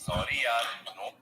Sorry, yaar. No.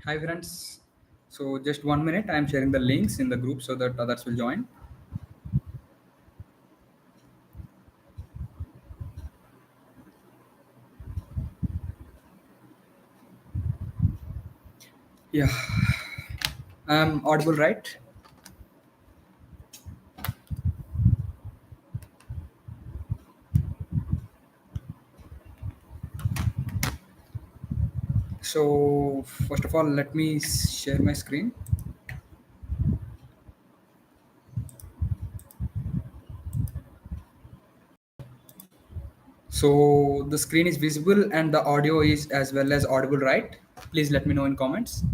Hi friends. So just 1 minute. I am sharing the links in the group so that others will join. Yeah, I'm audible, right? So first of all, let me share my screen. So the screen is visible and the audio is as well as audible, right? Please let me know in comments.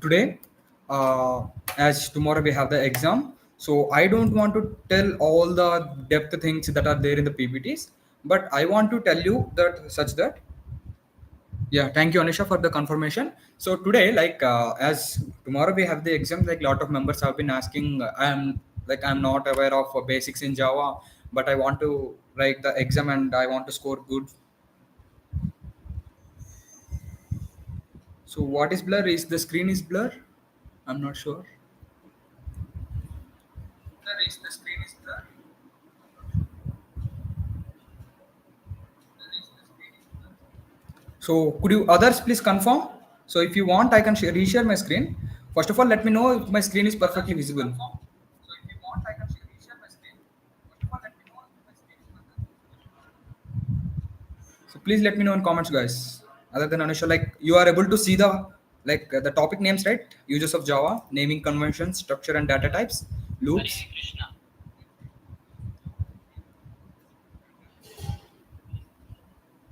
Today, as tomorrow we have the exam, so I don't want to tell all the depth things that are there in the PPTs, but I want to tell you that such that. Yeah, thank you, Anisha, for the confirmation. So today, as tomorrow we have the exam, like lot of members have been asking, I'm not aware of basics in Java, but I want to write the exam and I want to score good. So what is blur? Is the screen is blur? I'm not sure. Blur is the screen is blur. So could you others please confirm? So if you want, I can reshare my screen. First of all, let me know if my screen is perfectly visible. So if you want, I can reshare my screen. First of all, let me know if my screen is perfectly visible. So please let me know in comments, guys. Other than Anisha, like you are able to see the topic names, right? Uses of Java, naming conventions, structure and data types, loops.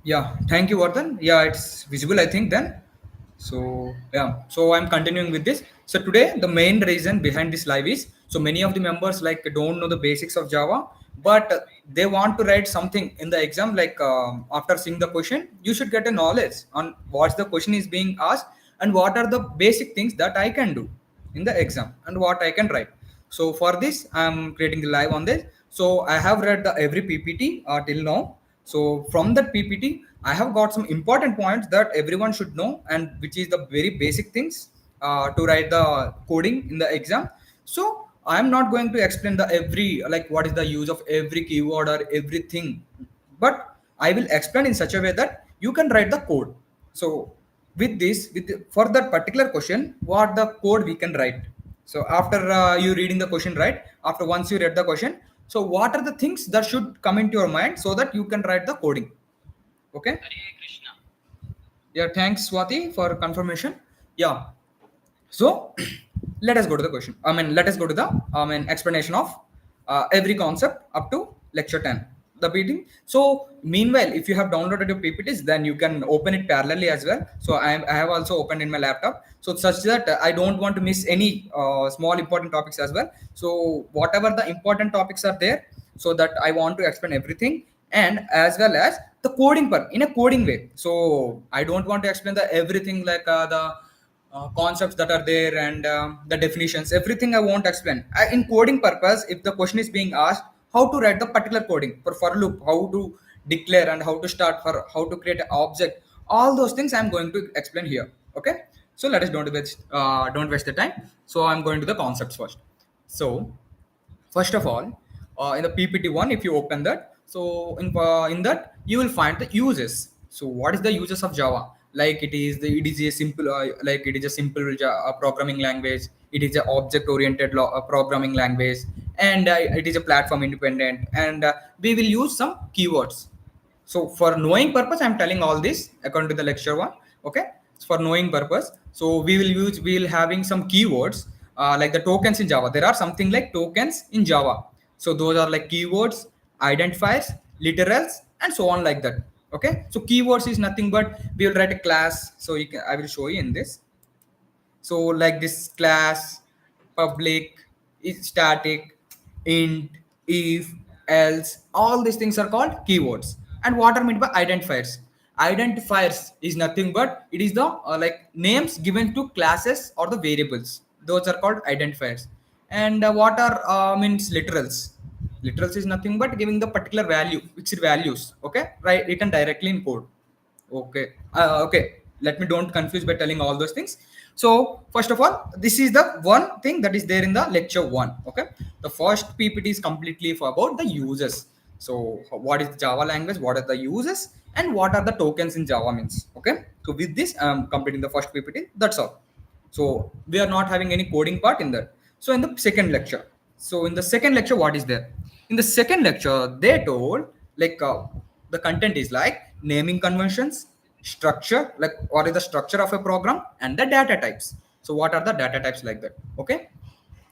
Yeah, thank you, Vardhan. Yeah, it's visible, I think, then. So, yeah, so I'm continuing with this. So, today, the main reason behind this live is so many of the members like don't know the basics of Java, but they want to write something in the exam. After seeing the question, you should get a knowledge on what the question is being asked and what are the basic things that I can do in the exam and what I can write. So, for this, I'm creating the live on this. So, I have read the every PPT till now. So from that PPT, I have got some important points that everyone should know, and which is the very basic things to write the coding in the exam. So I am not going to explain the every like what is the use of every keyword or everything, but I will explain in such a way that you can write the code. So with this, for that particular question, what the code we can write. So after you reading the question, right? After once you read the question, so what are the things that should come into your mind so that you can write the coding? Okay. Yeah. Thanks, Swati, for confirmation. Yeah. So let us go to the question. Let us go to the explanation of every concept up to lecture 10. The meeting. So meanwhile, if you have downloaded your PPTs, then you can open it parallelly as well. So I have also opened in my laptop. So such that I don't want to miss any small important topics as well. So whatever the important topics are there, so that I want to explain everything and as well as the coding part in a coding way. So I don't want to explain the everything like the concepts that are there and the definitions everything I won't explain in coding purpose. If the question is being asked how to write the particular coding for loop, how to declare and how to start for how to create an object, all those things I'm going to explain here. Okay. So let us don't waste the time. So I'm going to the concepts first. So first of all, in the PPT1, if you open that, so in that you will find the uses. So what is the uses of Java? Like it is a simple programming language. It is a object oriented programming language, and it is a platform independent. And we will use some keywords. So for knowing purpose, I'm telling all this according to the lecture one. Okay, for knowing purpose, so we will having some keywords like the tokens in Java. There are something like tokens in Java. So those are like keywords, identifiers, literals, and so on like that. Okay, so keywords is nothing but we will write a class. So I will show you in this. So like this class, public, is static, int, if, else, all these things are called keywords. And what are meant by identifiers? Identifiers is nothing but it is the like names given to classes or the variables. Those are called identifiers. And what are means literals? Literals is nothing but giving the particular value, fixed values. Okay, right, written directly in code. Okay. Okay. Let me don't confuse by telling all those things. So first of all, this is the one thing that is there in the lecture one. Okay. The first PPT is completely for about the uses. So what is Java language? What are the uses? And what are the tokens in Java means? Okay. So with this, I'm completing the first PPT. That's all. So we are not having any coding part in that. So in the second lecture, what is there? In the second lecture, they told like the content is like naming conventions, structure, like what is the structure of a program, and the data types. So what are the data types like that? Okay.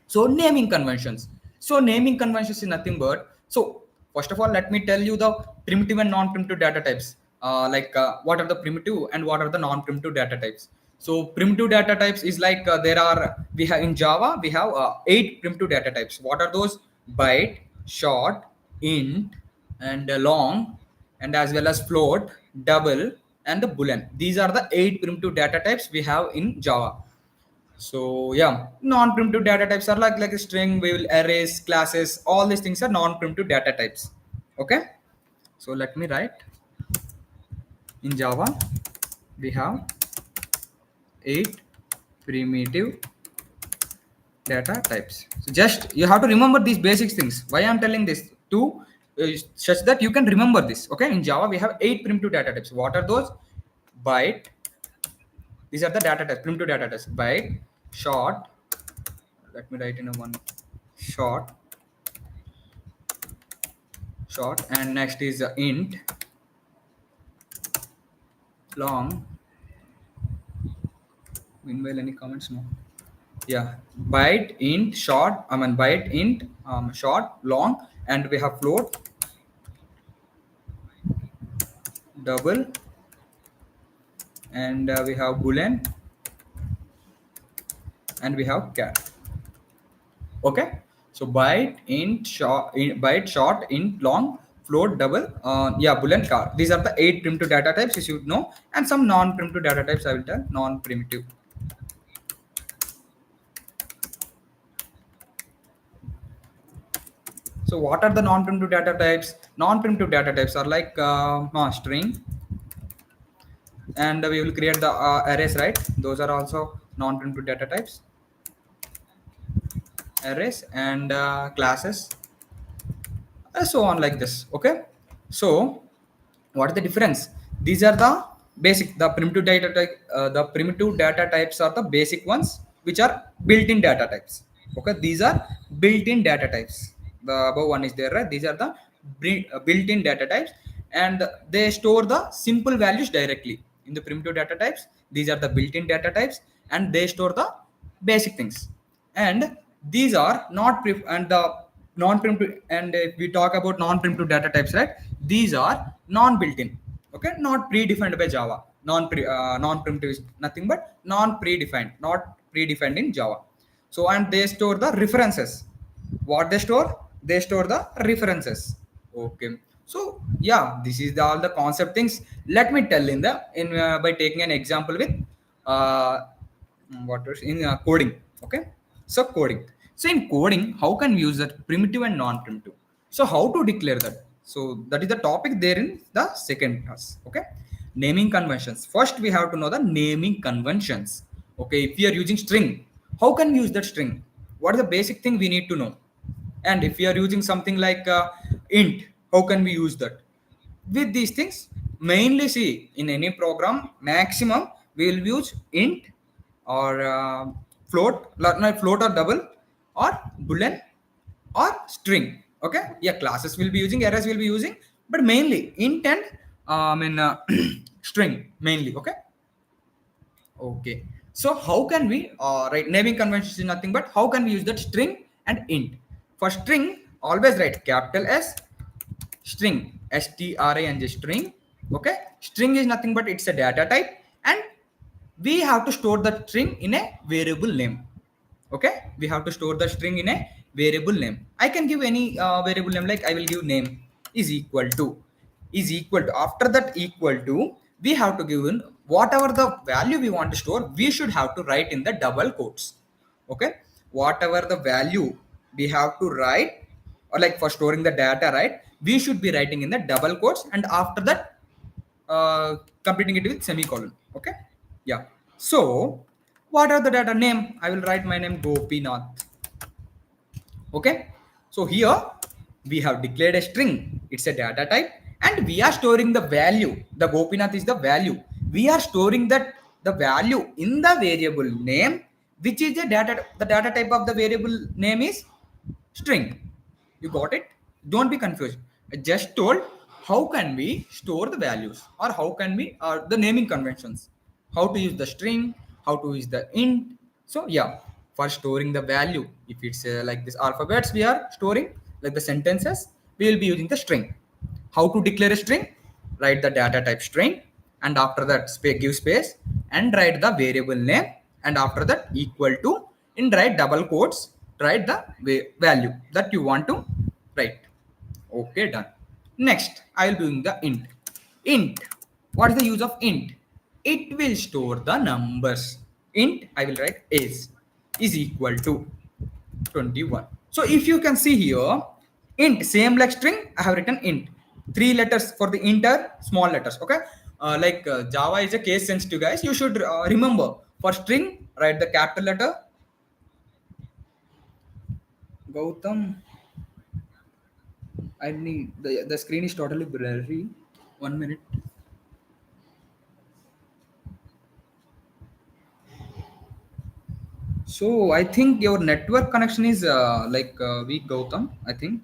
So naming conventions. So naming conventions is nothing but, so first of all, let me tell you the primitive and non-primitive data types. What are the primitive and what are the non-primitive data types? So primitive data types is like we have in Java we have 8 primitive data types. What are those? Byte, short, int, and long, and as well as float, double, and the boolean. These are the 8 primitive data types we have in Java. So yeah, non-primitive data types are like a string, we will arrays, classes, all these things are non-primitive data types. Okay. So let me write in Java, we have 8 primitive data types. So just you have to remember these basic things. Why I'm telling this to such that you can remember this. Okay. In Java, we have 8 primitive data types. What are those? Byte. These are the data types, primitive data types. Byte, short. Let me write in a one. Short, and next is int, long. Meanwhile, any comments? No. Yeah, byte, int, short. Byte, int, short, long, and we have float, double, and we have boolean, and we have char. Okay. So byte, short, int, long, float, double, boolean, char. These are the 8 primitive data types you should know, and some non-primitive data types I will tell. Non-primitive. So what are the non-primitive data types? Non-primitive data types are like string, and we will create the arrays, right? Those are also non-primitive data types. Arrays and classes, and so on like this. Okay. So what is the difference? These are the basic, the primitive data type. The primitive data types are the basic ones, which are built-in data types. Okay, these are built-in data types. The above one is there, right? These are the built-in data types, and they store the simple values directly in the primitive data types. These are the built-in data types, and they store the basic things. And these are not and the non-primitive. And if we talk about non-primitive data types, right? These are non-built-in. Okay, not predefined by Java. Non-primitive is nothing but non-predefined, not predefined in Java. So and they store the references. What they store? They store the references. Okay. So yeah, this is all the concept things. Let me tell in by taking an example with uh, what was in coding. Okay. So coding. So in coding, how can we use that primitive and non-primitive? So how to declare that? So that is the topic there in the second class. Okay. Naming conventions. First we have to know the naming conventions. Okay, if we are using string, how can we use that string? What is the basic thing we need to know? And if we are using something like int, how can we use that? With these things, mainly see in any program, maximum we will use int or float, not float or double or boolean or string. Okay, yeah, classes will be using, arrays will be using, but mainly int and string mainly. Okay. Okay. So how can we write naming convention is nothing but how can we use that string and int? For string, always write capital S, string, string, string. Okay. String is nothing but it's a data type, and we have to store the string in a variable name. Okay, we have to store the string in a variable name. I can give any variable name, like I will give name is equal to, after that equal to, we have to give in whatever the value we want to store, we should have to write in the double quotes. Okay, whatever the value we have to write, or like for storing the data, right, we should be writing in the double quotes, and after that completing it with semicolon. Okay, yeah. So what are the data name? I will write my name Gopinath. Okay, so here we have declared a string, it's a data type, and we are storing the value. The Gopinath is the value. We are storing that the value in the variable name, which is the data type of the variable name is string. You got it? Don't be confused. I just told how can we store the values, or how can we the naming conventions, how to use the string, how to use the int. So yeah, for storing the value, if it's like this alphabets we are storing, like the sentences, we will be using the string. How to declare a string? Write the data type string, and after that give space and write the variable name, and after that equal to, in write double quotes, write the value that you want to write. Okay, done. Next, I will be doing the int. Int. What is the use of int? It will store the numbers. Int, I will write is equal to 21. So if you can see here, int same like string, I have written int. 3 letters for the int are small letters. Okay, Java is a case sensitive, guys. You should remember, for string write the capital letter. Gautam, I need the screen is totally blurry. 1 minute. So I think your network connection is weak, Gautam. I think.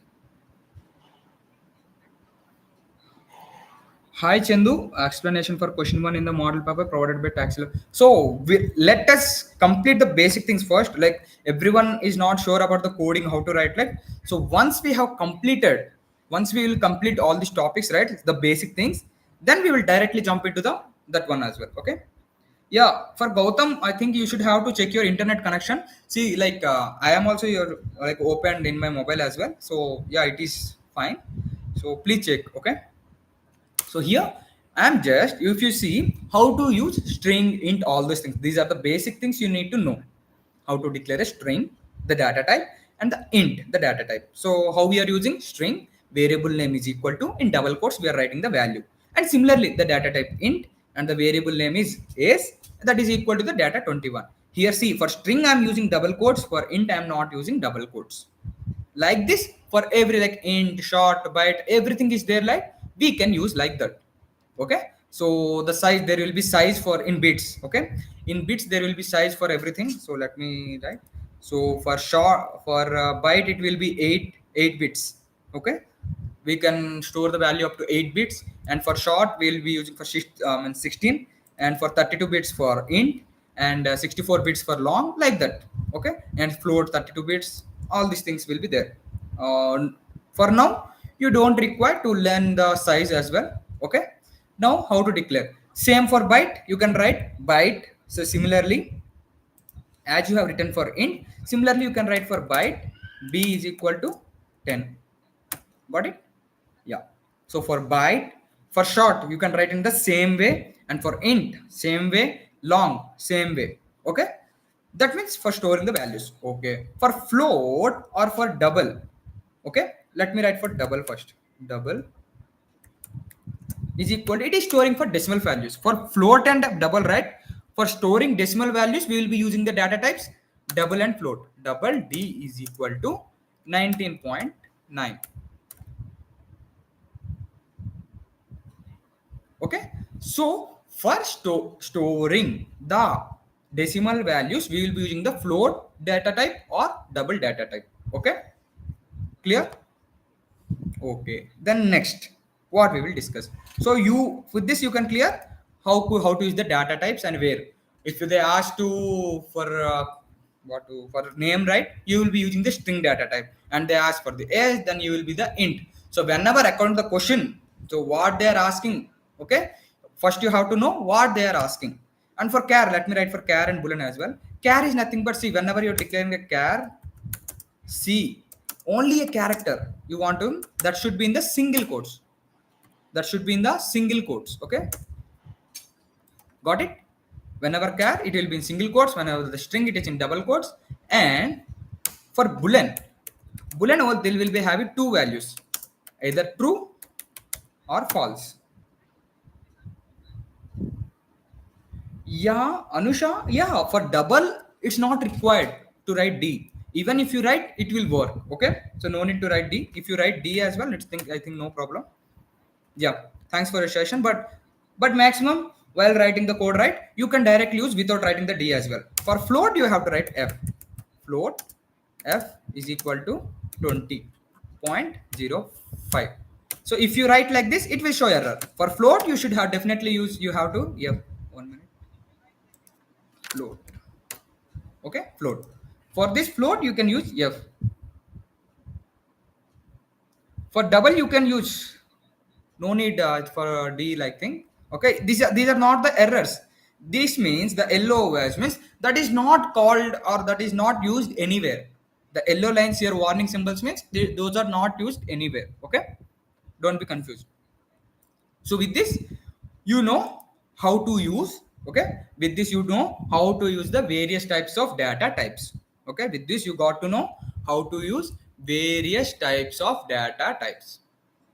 Hi Chandu, explanation for question one in the model paper provided by Taxil. So let us complete the basic things first. Like everyone is not sure about the coding, how to write. Like so, once we have completed, once we will complete all these topics, right? The basic things, then we will directly jump into the that one as well. Okay. Yeah, for Gautam, I think you should have to check your internet connection. See, I am also your like opened in my mobile as well. So yeah, it is fine. So please check. Okay. So here I'm just, if you see how to use string, int, all these things, these are the basic things you need to know. How to declare a string, the data type, and the int, the data type. So how we are using string, variable name is equal to, in double quotes we are writing the value. And similarly the data type int and the variable name is that is equal to the data 21. Here see, for string I'm using double quotes, for int I'm not using double quotes. Like this, for every like int, short, byte, everything is there, like we can use like that. Okay, so the size, there will be size for in bits. Okay, in bits there will be size for everything. So let me write. So for short, for byte it will be 8 bits. Okay, we can store the value up to 8 bits, and for short we'll be using for 16, and for 32 bits for int, and 64 bits for long, like that. Okay, and float 32 bits, all these things will be there. For now you don't require to learn the size as well. Okay, now how to declare, same for byte, you can write byte. So similarly, as you have written for int, similarly you can write for byte, b is equal to 10. Got it? Yeah. So for byte, for short, you can write in the same way, and for int, same way, long, same way. Okay. That means for storing the values. Okay. For float or for double. Okay. Let me write for double first. Double is equal to, it is storing for decimal values. For float and double, right? For storing decimal values, we will be using the data types double and float. Double D is equal to 19.9. Okay. So for storing the decimal values, we will be using the float data type or double data type. Okay. Clear? Okay. Then next, what we will discuss. So you with this you can clear how to use the data types and where. If they ask to for what to for name, right, you will be using the string data type, and they ask for the age, then you will be the int. So whenever according to the question, so what they are asking, okay, first you have to know what they are asking. And for char, let me write for char and boolean as well. Char is nothing but, see, whenever you're declaring a char, see, only a character you want to, that should be in the single quotes. That should be in the single quotes. Okay, got it? Whenever char, it will be in single quotes. Whenever the string, it is in double quotes. And for boolean, they will be having two values, either true or false. Yeah, Anusha, yeah, for double, it's not required to write D. Even if you write, it will work. Okay, so no need to write D. If you write D as well, I think no problem. Yeah, thanks for your session. But maximum, while writing the code, right, you can directly use without writing the D as well. For float, you have to write F. Float F is equal to 20.05. So if you write like this, it will show error. For float, you should have definitely use, you have to, yeah, 1 minute, float. Okay, float. For this float, you can use F. For double, you can use, no need for D like thing. Okay, these are not the errors. This means the yellow values means that is not called or that is not used anywhere. The yellow lines here, warning symbols, means those are not used anywhere. Okay, don't be confused. So with this, you know how to use. Okay, with this you know how to use the various types of data types. Okay, with this you got to know how to use various types of data types.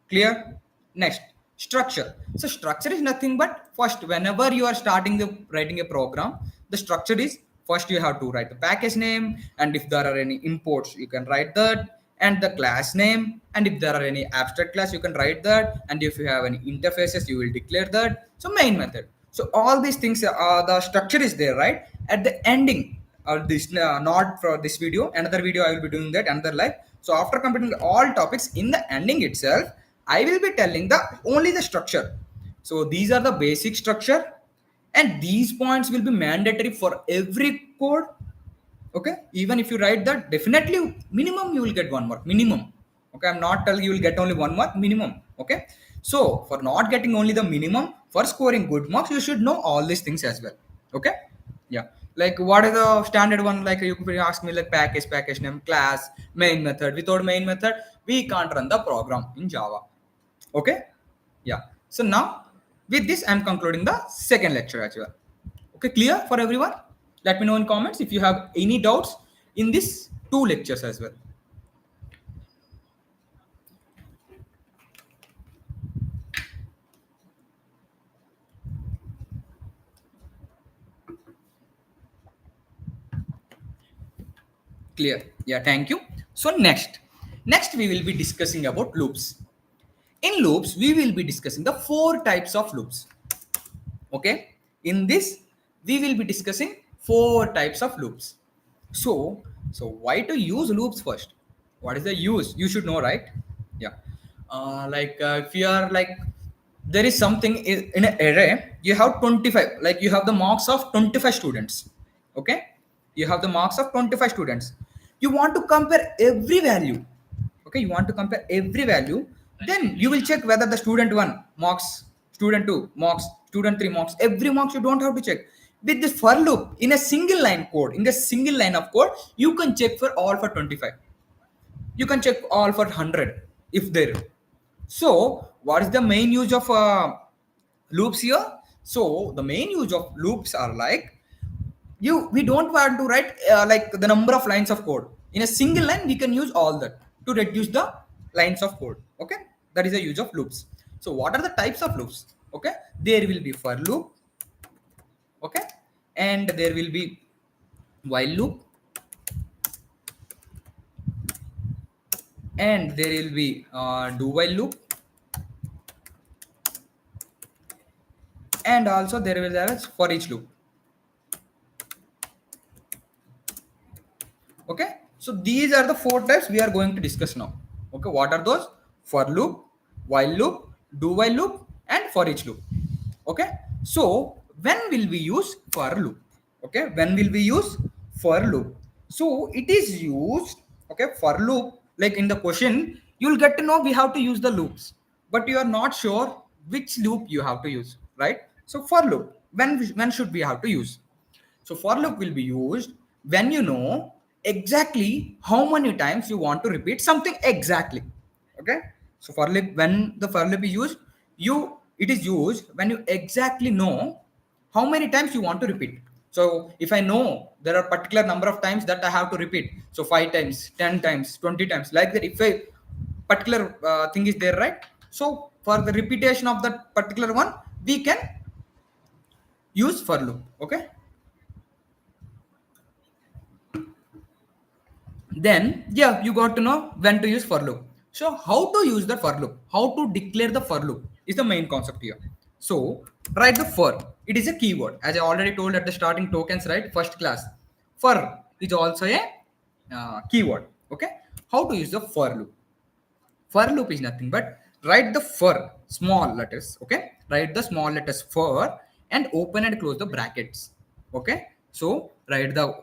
Clear? Next, structure. So structure is nothing but, first, whenever you are starting the writing a program, the structure is, first you have to write the package name, and if there are any imports, you can write that, and the class name, and if there are any abstract class, you can write that, and if you have any interfaces, you will declare that. So main method. So all these things, the structure is there, right? At the ending, or this not for this video, another video I will be doing that, another live. So after completing all topics, in the ending itself, I will be telling the only the structure. So these are the basic structure, and these points will be mandatory for every code. Okay, even if you write that, definitely minimum you will get 1 mark minimum. Okay, I'm not telling you will get only 1 mark minimum. Okay, so for not getting only the minimum, for scoring good marks, you should know all these things as well. Okay, yeah, like what is the standard one, like you could ask me, like package name, class, main method. Without main method, we can't run the program in Java. Okay, yeah, so now with this I'm concluding the second lecture as well. Okay, clear for everyone? Let me know in comments if you have any doubts in these two lectures as well. Clear? Yeah, thank you. So next we will be discussing about loops. In loops, we will be discussing the 4 types of loops. Okay, in this we will be discussing 4 types of loops. So why to use loops first? What is the use? You should know, right? Yeah. If you are like, there is something in an array, you have 25, like you have the marks of 25 students. Okay, you have the marks of 25 students. You want to compare every value. Okay, you want to compare every value. Then you will check whether the student 1 marks, student 2 marks, student 3 marks, every marks you don't have to check. With this for loop, in a single line code, in a single line of code, you can check for all for 25. You can check all for 100 if there. So what is the main use of loops here? So the main use of loops are like, we don't want to write like the number of lines of code in a single line. We can use all that to reduce the lines of code. Okay, that is the use of loops. So what are the types of loops? Okay, there will be for loop. Okay, and there will be while loop, and there will be do while loop, and also there will be for each loop. Okay, so these are the four types we are going to discuss now. Okay, what are those? For loop, while loop, do while loop, and for each loop. Okay, so when will we use for loop? Okay, when will we use for loop? So it is used, okay, for loop, like in the question you'll get to know we have to use the loops, but you are not sure which loop you have to use, right? So for loop, when should we have to use? So for loop will be used when you know exactly how many times you want to repeat something exactly. Okay. So for loop, when the for loop is used, it is used when you exactly know how many times you want to repeat. So if I know there are particular number of times that I have to repeat, so 5 times, 10 times, 20 times, like that. If a particular thing is there, right? So for the repetition of that particular one, we can use for loop. Okay. Then yeah, you got to know when to use for loop. So how to use the for loop, how to declare the for loop is the main concept here. So write the for, it is a keyword, as I already told at the starting tokens, right? First class, for is also a keyword. Okay, how to use the for loop? For loop is nothing but write the for small letters. Okay, write the small letters for and open and close the brackets. Okay, so write the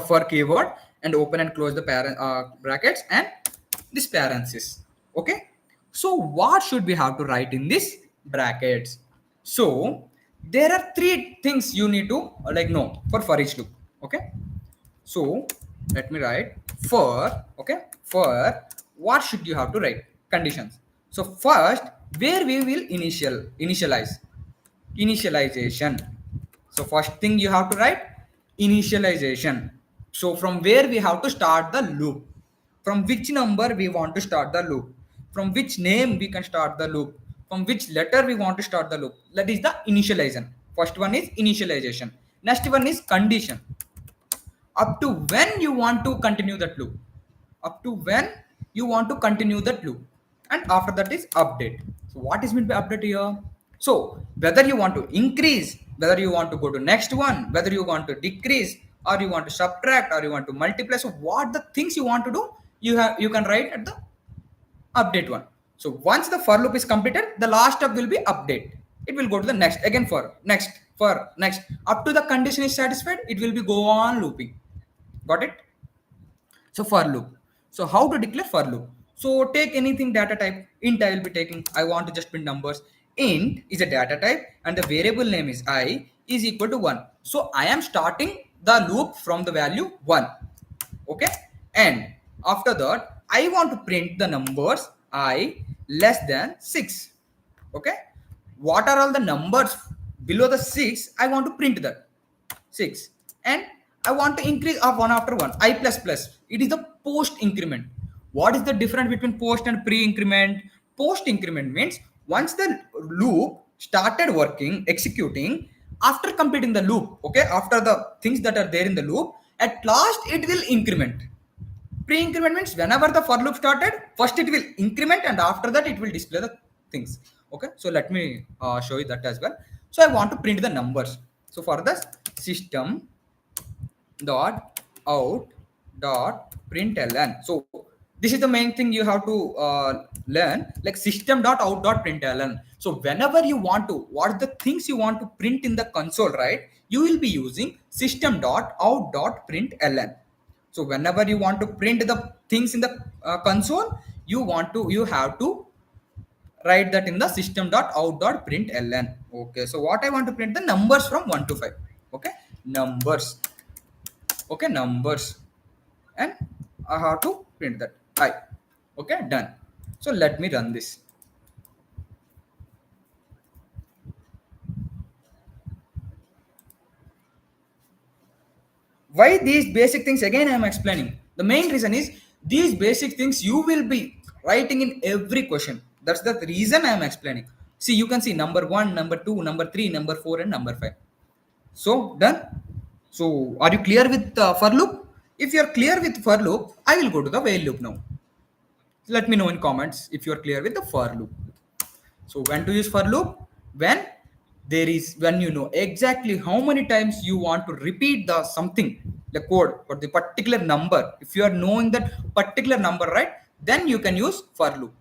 for keyword and open and close the parent brackets and this parenthesis. Okay, so what should we have to write in this brackets? So there are three things you need to know for each loop. Okay, so let me write for. Okay, for what should you have to write? Conditions. So first, where we will initialization. So first thing you have to write initialization. So from where we have to start the loop, from which number we want to start the loop, from which name we can start the loop, from which letter we want to start the loop. That is the initialization. First one is initialization. Next one is condition, up to when you want to continue that loop, up to when you want to continue that loop. And after that is update. So what is meant by update here? So whether you want to increase, whether you want to go to next one, whether you want to decrease, or you want to subtract, or you want to multiply, so what the things you want to do, you can write at the update one. So once the for loop is completed, the last step will be update. It will go to the next, again for next, up to the condition is satisfied, it will be go on looping. Got it? So for loop. So how to declare for loop? So take anything data type. Int I will be taking. I want to just print numbers. Int is a data type and the variable name is I is equal to 1. So I am starting the loop from the value 1. Okay. And after that, I want to print the numbers I less than 6. Okay. What are all the numbers below the 6? I want to print that 6. And I want to increase of one after one. I plus plus. It is the post increment. What is the difference between post and pre-increment? Post increment means once the loop started working, executing, after completing the loop, okay, after the things that are there in the loop, at last it will increment. Pre-increment means whenever the for loop started, first it will increment and after that it will display the things. Okay, so let me show you that as well. So I want to print the numbers. So for this, system dot out dot println. So this is the main thing you have to learn, like system dot out dot println. So whenever you want to, what are the things you want to print in the console, right? You will be using system dot out dot println. So whenever you want to print the things in the console, you have to write that in the system dot out dot println. Okay, so what I want to print the numbers from 1 to 5. Okay, numbers. Okay, numbers, and I have to print that I. Okay, done. So let me run this. Why these basic things? Again, I am explaining. The main reason is these basic things you will be writing in every question. That's the reason I am explaining. See, you can see number 1, number 2, number 3, number 4, and number 5. So done. So are you clear with for loop? If you are clear with for loop, I will go to the while loop now. Let me know in comments if you are clear with the for loop. So when to use for loop? When there is, when you know exactly how many times you want to repeat the something, the code for the particular number. If you are knowing that particular number, right, then you can use for loop.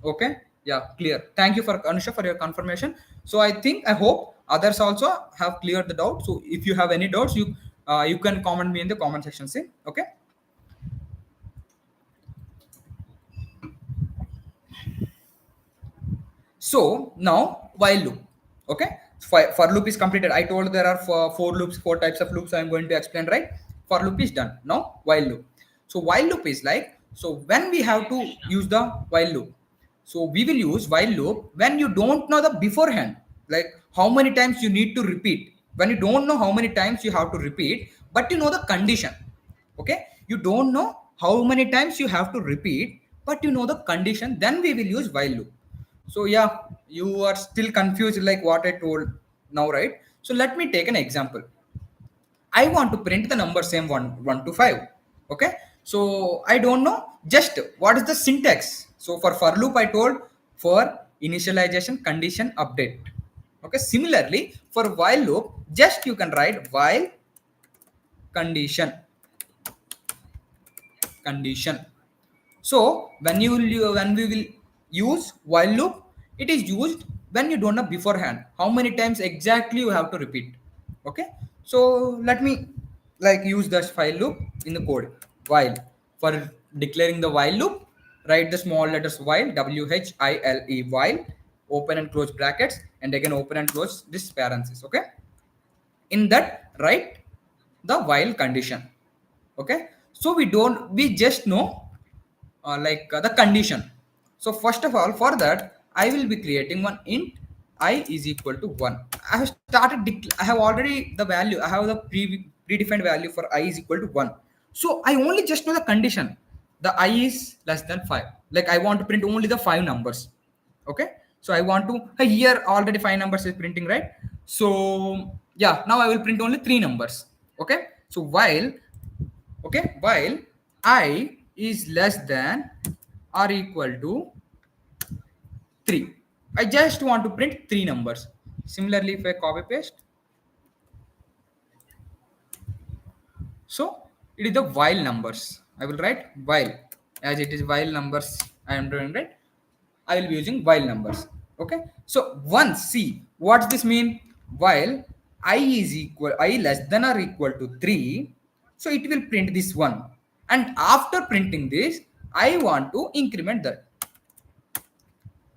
Okay, yeah, clear. Thank you for Anusha for your confirmation. So I hope others also have cleared the doubt. So if you have any doubts, you can comment me in the comment section. See, okay. So now while loop, okay. For loop is completed. I told there are four loops, four types of loops. I am going to explain, right. For loop is done. Now while loop. So while loop is like, so when we have to use the while loop. So we will use while loop when you don't know the beforehand, like how many times you need to repeat. When you don't know how many times you have to repeat, but you know the condition. Okay, you don't know how many times you have to repeat, but you know the condition. Then we will use while loop. So yeah, you are still confused like what I told now, right? So let me take an example. I want to print the number same one to five. Okay. So I don't know just what is the syntax. So for loop, I told for initialization condition update. Okay. Similarly, for while loop, just you can write while condition condition. So when we will use while loop, it is used when you don't know beforehand how many times exactly you have to repeat. Okay. So let me like use this while loop in the code. While, for declaring the while loop, write the small letters while, while, while, open and close brackets, and again open and close this parenthesis. Okay. In that, write the while condition. Okay. So we just know the condition. So first of all, for that, I will be creating one int I is equal to 1. I have I have already the value. I have the predefined value for I is equal to 1. So I only just know the condition. The I is less than 5. Like I want to print only the 5 numbers. Okay. So I want to, here already 5 numbers is printing, right? So yeah, now I will print only 3 numbers. Okay. So while I is less than or equal to 3, I just want to print 3 numbers. Similarly, if I copy paste, so it is the while numbers. I will write while, as it is while numbers I am doing, right. I will be using while numbers. Okay. So once, see what's this mean? While I is equal, I less than or equal to 3, so it will print this one. And after printing this, I want to increment that.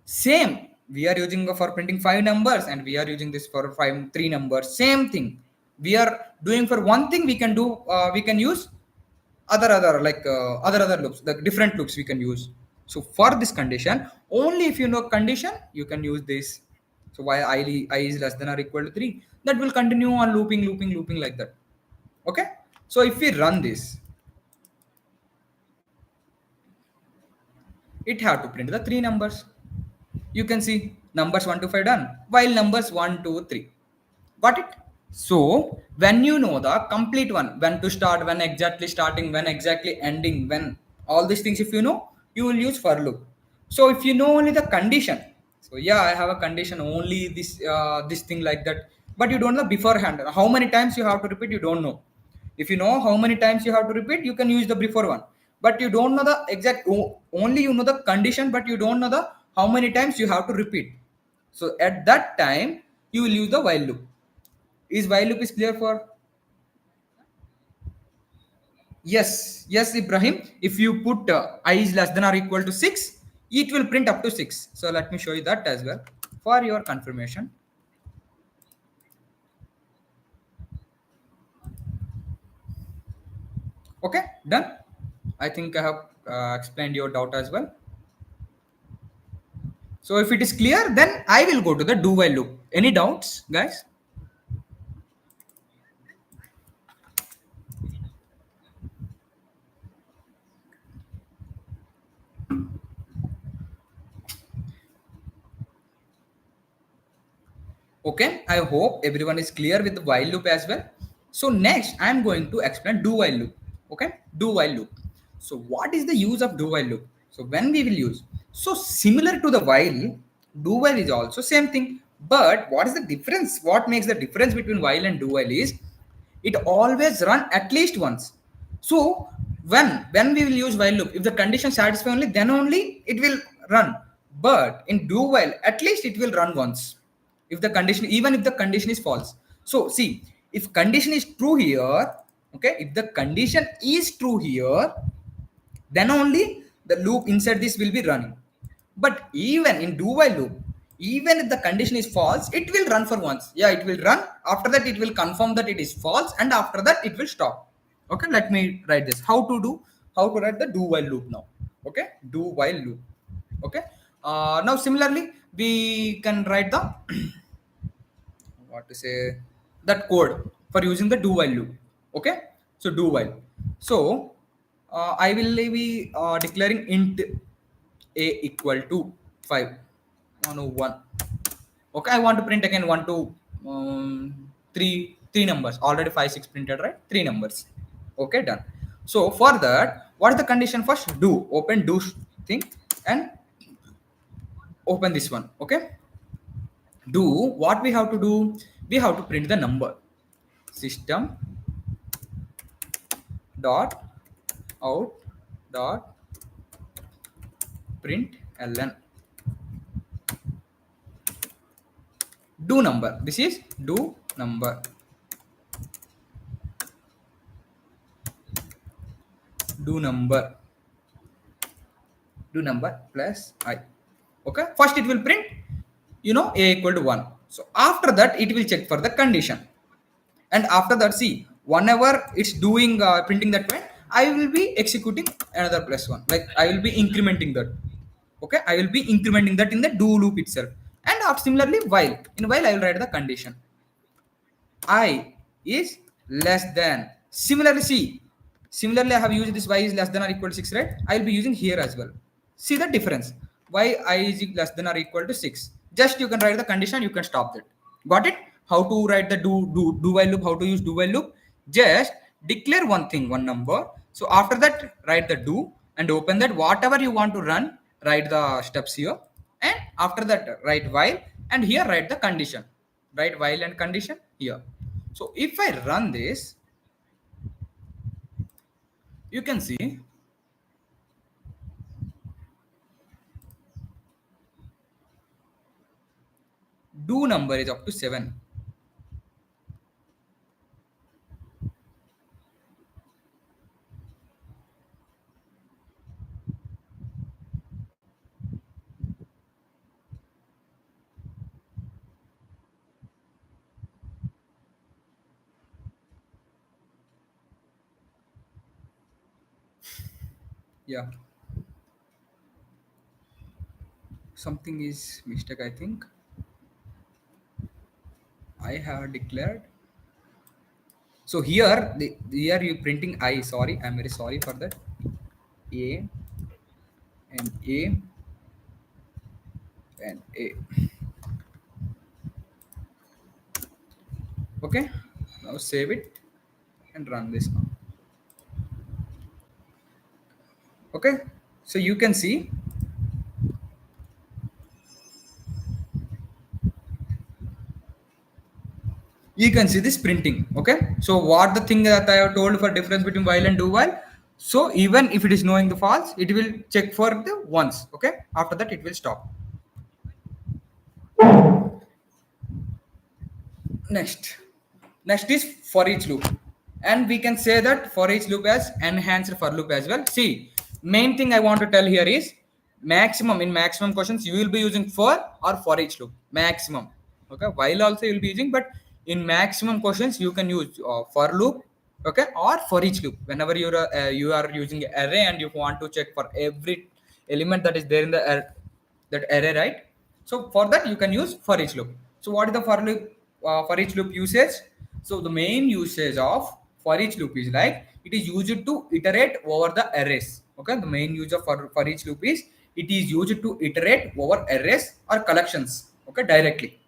Same. We are using for printing 5 numbers, and we are using this for 3 numbers. Same thing. We are doing for one thing. We can do. We can use other loops, like different loops we can use. So for this condition, only if you know condition, you can use this. So while I is less than or equal to 3, that will continue on looping like that. Okay. So if we run this, it have to print the 3 numbers. You can see numbers 1 to 5 done, while numbers 1 2 3. Got it? So when you know the complete one, when to start, when exactly starting, when exactly ending, when all these things, if you know, you will use for loop. So if you know only the condition, so yeah, I have a condition only this thing like that, but you don't know beforehand how many times you have to repeat, you don't know. If you know how many times you have to repeat, you can use the before one, but you don't know the exact, only you know the condition, but you don't know the how many times you have to repeat. So at that time, you will use the while loop. Is while loop is clear for? Yes, Ibrahim. If you put I is less than or equal to 6, it will print up to 6. So let me show you that as well for your confirmation. Okay, done. I think I have explained your doubt as well. So if it is clear, then I will go to the do while loop. Any doubts, guys? Okay, I hope everyone is clear with the while loop as well. So next I am going to explain do while loop. Okay, do while loop. So what is the use of do while loop? So when we will use, so similar to the while, do while is also same thing. But what is the difference? What makes the difference between while and do while is it always run at least once. So when we will use while loop, if the condition satisfy only, then only it will run. But in do while, at least it will run once. If the condition, even if the condition is false. So see, if condition is true here, okay, if the condition is true here, then only the loop inside this will be running. But even in do while loop, even if the condition is false, it will run for once. Yeah, it will run. After that, it will confirm that it is false, and after that, it will stop. Okay, let me write this. How to write the do while loop now? Okay, do while loop. Okay. Now similarly, we can write the what to say, that code for using the do while loop. Okay, so do while. So I will be declaring int a equal to 5 101. Okay, I want to print again 1 to 3 numbers. Already 5 6 printed, right? 3 numbers. Okay, done. So for that, what is the condition? First do, open do thing and open this one. Okay, do, what we have to do, we have to print the number. System dot out dot print ln do number. This is do number. Do number, do number plus I. Okay, first it will print, a equal to 1. So after that it will check for the condition, and after that, see, whenever it's doing printing that point, I will be executing another plus 1, like I will be incrementing that. Okay, I will be incrementing that in the do loop itself. And similarly while, in while I will write the condition I is less than. Similarly, see, similarly I have used this y is less than or equal to 6, right? I will be using here as well. See the difference. Y I is less than or equal to 6. Just you can write the condition, you can stop that. Got it? How to write the do while loop, how to use do while loop? Just declare one thing, one number. So after that, write the do and open that. Whatever you want to run, write the steps here. And after that, write while, and here write the condition. Write while and condition here. So if I run this, you can see do number is up to 7. Yeah, something is mistake, I think. I have declared. So here, here you printing I. Sorry, I'm very sorry for that. A and A and A. Okay, now save it and run this now. Okay, so you can see this printing. Okay, so what the thing that I have told for difference between while and do while. So even if it is knowing the false, it will check for the once. Okay, after that it will stop. Next is for each loop, and we can say that for each loop as enhanced for loop as well. See, main thing I want to tell here is maximum, in maximum questions you will be using for each loop maximum. Okay, while also you will be using, but in maximum questions you can use for loop, okay, or for each loop. Whenever you are using array and you want to check for every element that is there in the that array, right? So for that you can use for each loop. So what is the for each loop usage? So the main usage of for each loop is like it is used to iterate over the arrays. Okay, the main use of for each loop is it is used to iterate over arrays or collections. Okay, directly.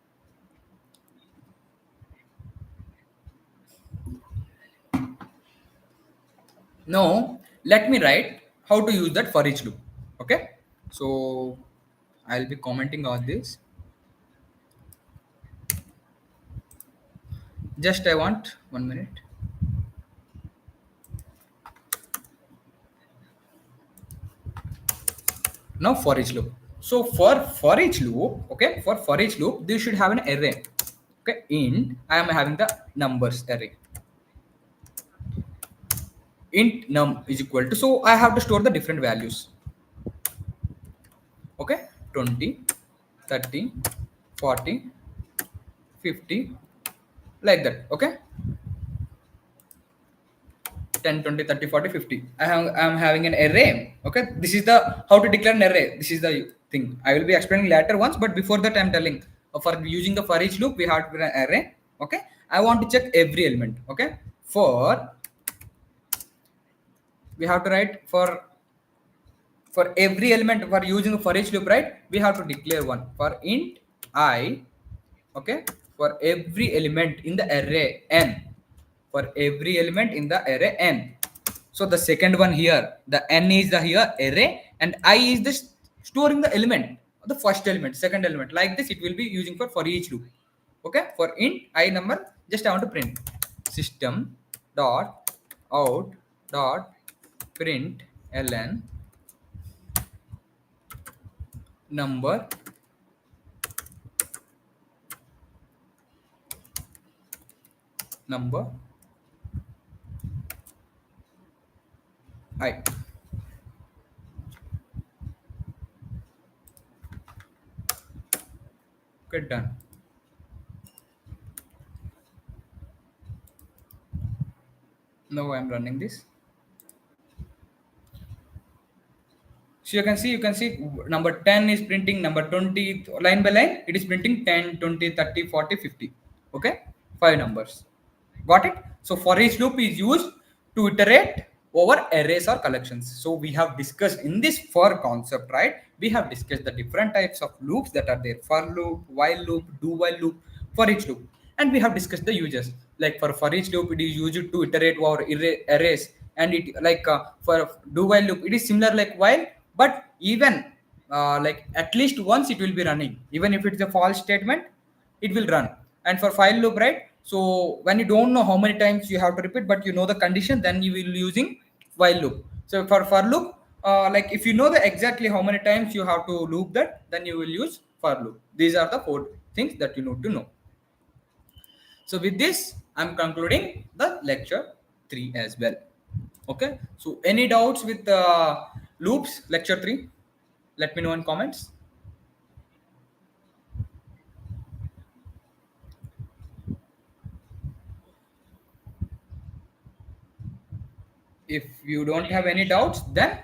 Now let me write how to use that for each loop. Okay, so I'll be commenting on this. Just I want 1 minute. Now for each loop. So for each loop, okay, for each loop, they should have an array. Okay, int I am having the numbers array. Int num is equal to, so I have to store the different values. Okay, 20, 30, 40, 50, like that. Okay, 10, 20, 30, 40, 50. I'm having an array. Okay, this is the how to declare an array. This is the thing I will be explaining later once, but before that I'm telling, for using the for each loop we have to an array. Okay, I want to check every element. Okay, for we have to write for every element for using for each loop, right? We have to declare one for int I. Okay, for every element in the array n, for every element in the array n. So the second one here, the n is the here array, and I is the storing the element, the first element, second element, like this it will be using for each loop. Okay, for int I number, just I want to print system dot out dot print ln number number I. Okay, done. Now I'm running this. So you can see number 10 is printing, number 20 line by line, it is printing 10, 20, 30, 40, 50. Okay, 5 numbers. Got it? So for each loop is used to iterate over arrays or collections. So we have discussed in this for concept, right? We have discussed the different types of loops that are there: for loop, while loop, do while loop, for each loop. And we have discussed the uses. Like for each loop, it is used to iterate over arrays, and it like for do while loop, it is similar like while, but even like at least once it will be running. Even if it's a false statement, it will run. And for while loop, right? So when you don't know how many times you have to repeat, but you know the condition, then you will using while loop. So for loop, like if you know the exactly how many times you have to loop that, then you will use for loop. These are the 4 things that you need to know. So with this, I'm concluding the lecture 3 as well. Okay. So any doubts with loops lecture 3? Let me know in comments. If you don't have any doubts, then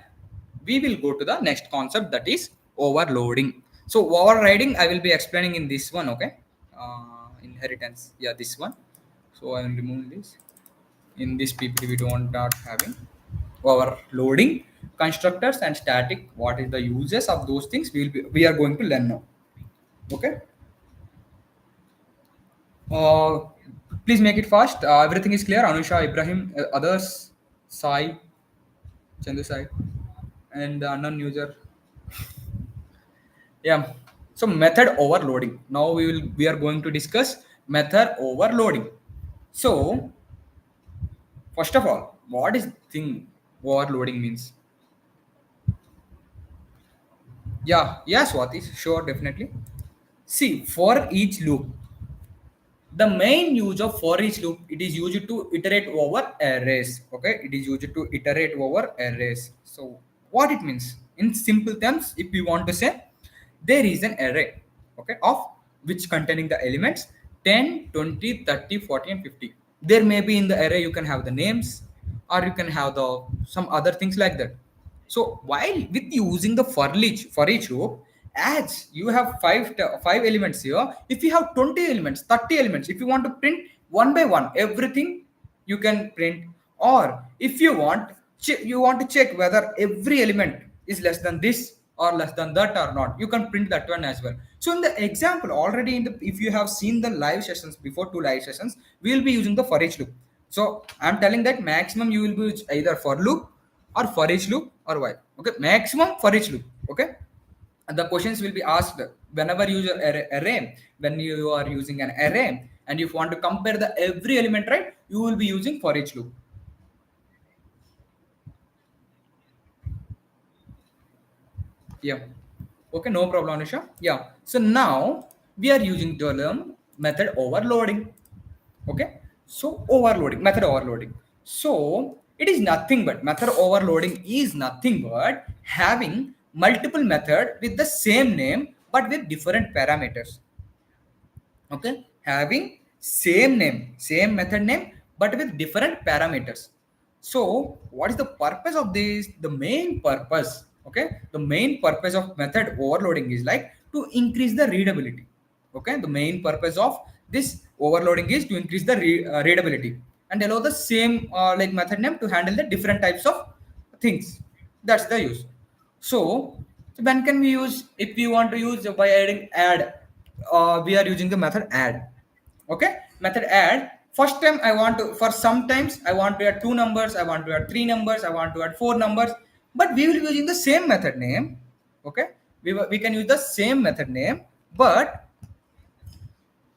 we will go to the next concept, that is overloading. So overriding I will be explaining in this one. Okay, inheritance, yeah, this one. So I will remove this. In this PPT we don't not having overloading, constructors and static. What is the uses of those things, we are going to learn now. Okay, uh, please make it fast. Everything is clear. Anusha, Ibrahim, others, Sai, Chandu Sai, and the unknown user. Yeah. So method overloading. Now we are going to discuss method overloading. So first of all, what is thing overloading means? Yeah, yeah, Swati, sure, definitely. See, for each loop, the main use of for each loop, it is used to iterate over arrays. Okay, it is used to iterate over arrays. So what it means in simple terms, if you want to say, there is an array, okay, of which containing the elements 10, 20, 30, 40, and 50. There may be in the array you can have the names, or you can have the some other things like that. So while with using the for each loop, as you have five elements here, if you have 20 elements, 30 elements, if you want to print one by one everything, you can print. Or if you want, you want to check whether every element is less than this or less than that or not, you can print that one as well. So in the example already, in the if you have seen the live sessions before, 2 live sessions, we will be using the for each loop. So I'm telling that maximum you will use either for loop or for each loop or while. Okay, maximum for each loop. Okay, and the questions will be asked whenever you use your array. When you are using an array and if you want to compare the every element, right, you will be using for each loop. Yeah. Okay, no problem, Anisha. Yeah. So now we are using the term method overloading. Okay. So overloading, method overloading. So it is nothing but method overloading is nothing but having multiple method with the same name but with different parameters. Okay, having same name, same method name, but with different parameters. So what is the purpose of this? The main purpose, okay, the main purpose of method overloading is like to increase the readability. Okay, the main purpose of this overloading is to increase the readability and allow the same like method name to handle the different types of things. That's the use. So when can we use? If we want to use by adding add, we are using the method add. Okay, method add. First time I want to, for sometimes I want to add two numbers, I want to add three numbers, I want to add four numbers, but we will be using the same method name. Okay, we can use the same method name, but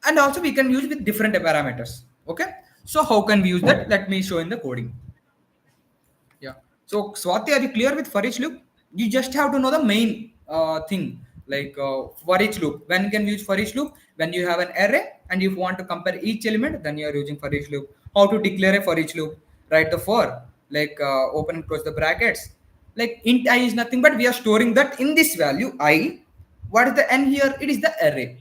and also we can use with different parameters. Okay, so how can we use that? Let me show in the coding. Yeah. So Swati, are you clear with for each loop? You just have to know the main thing, like for each loop. When can we use for each loop? When you have an array and you want to compare each element, then you are using for each loop. How to declare a for each loop? Write the for, like open and close the brackets. Like int I is nothing but we are storing that in this value I. What is the n here? It is the array.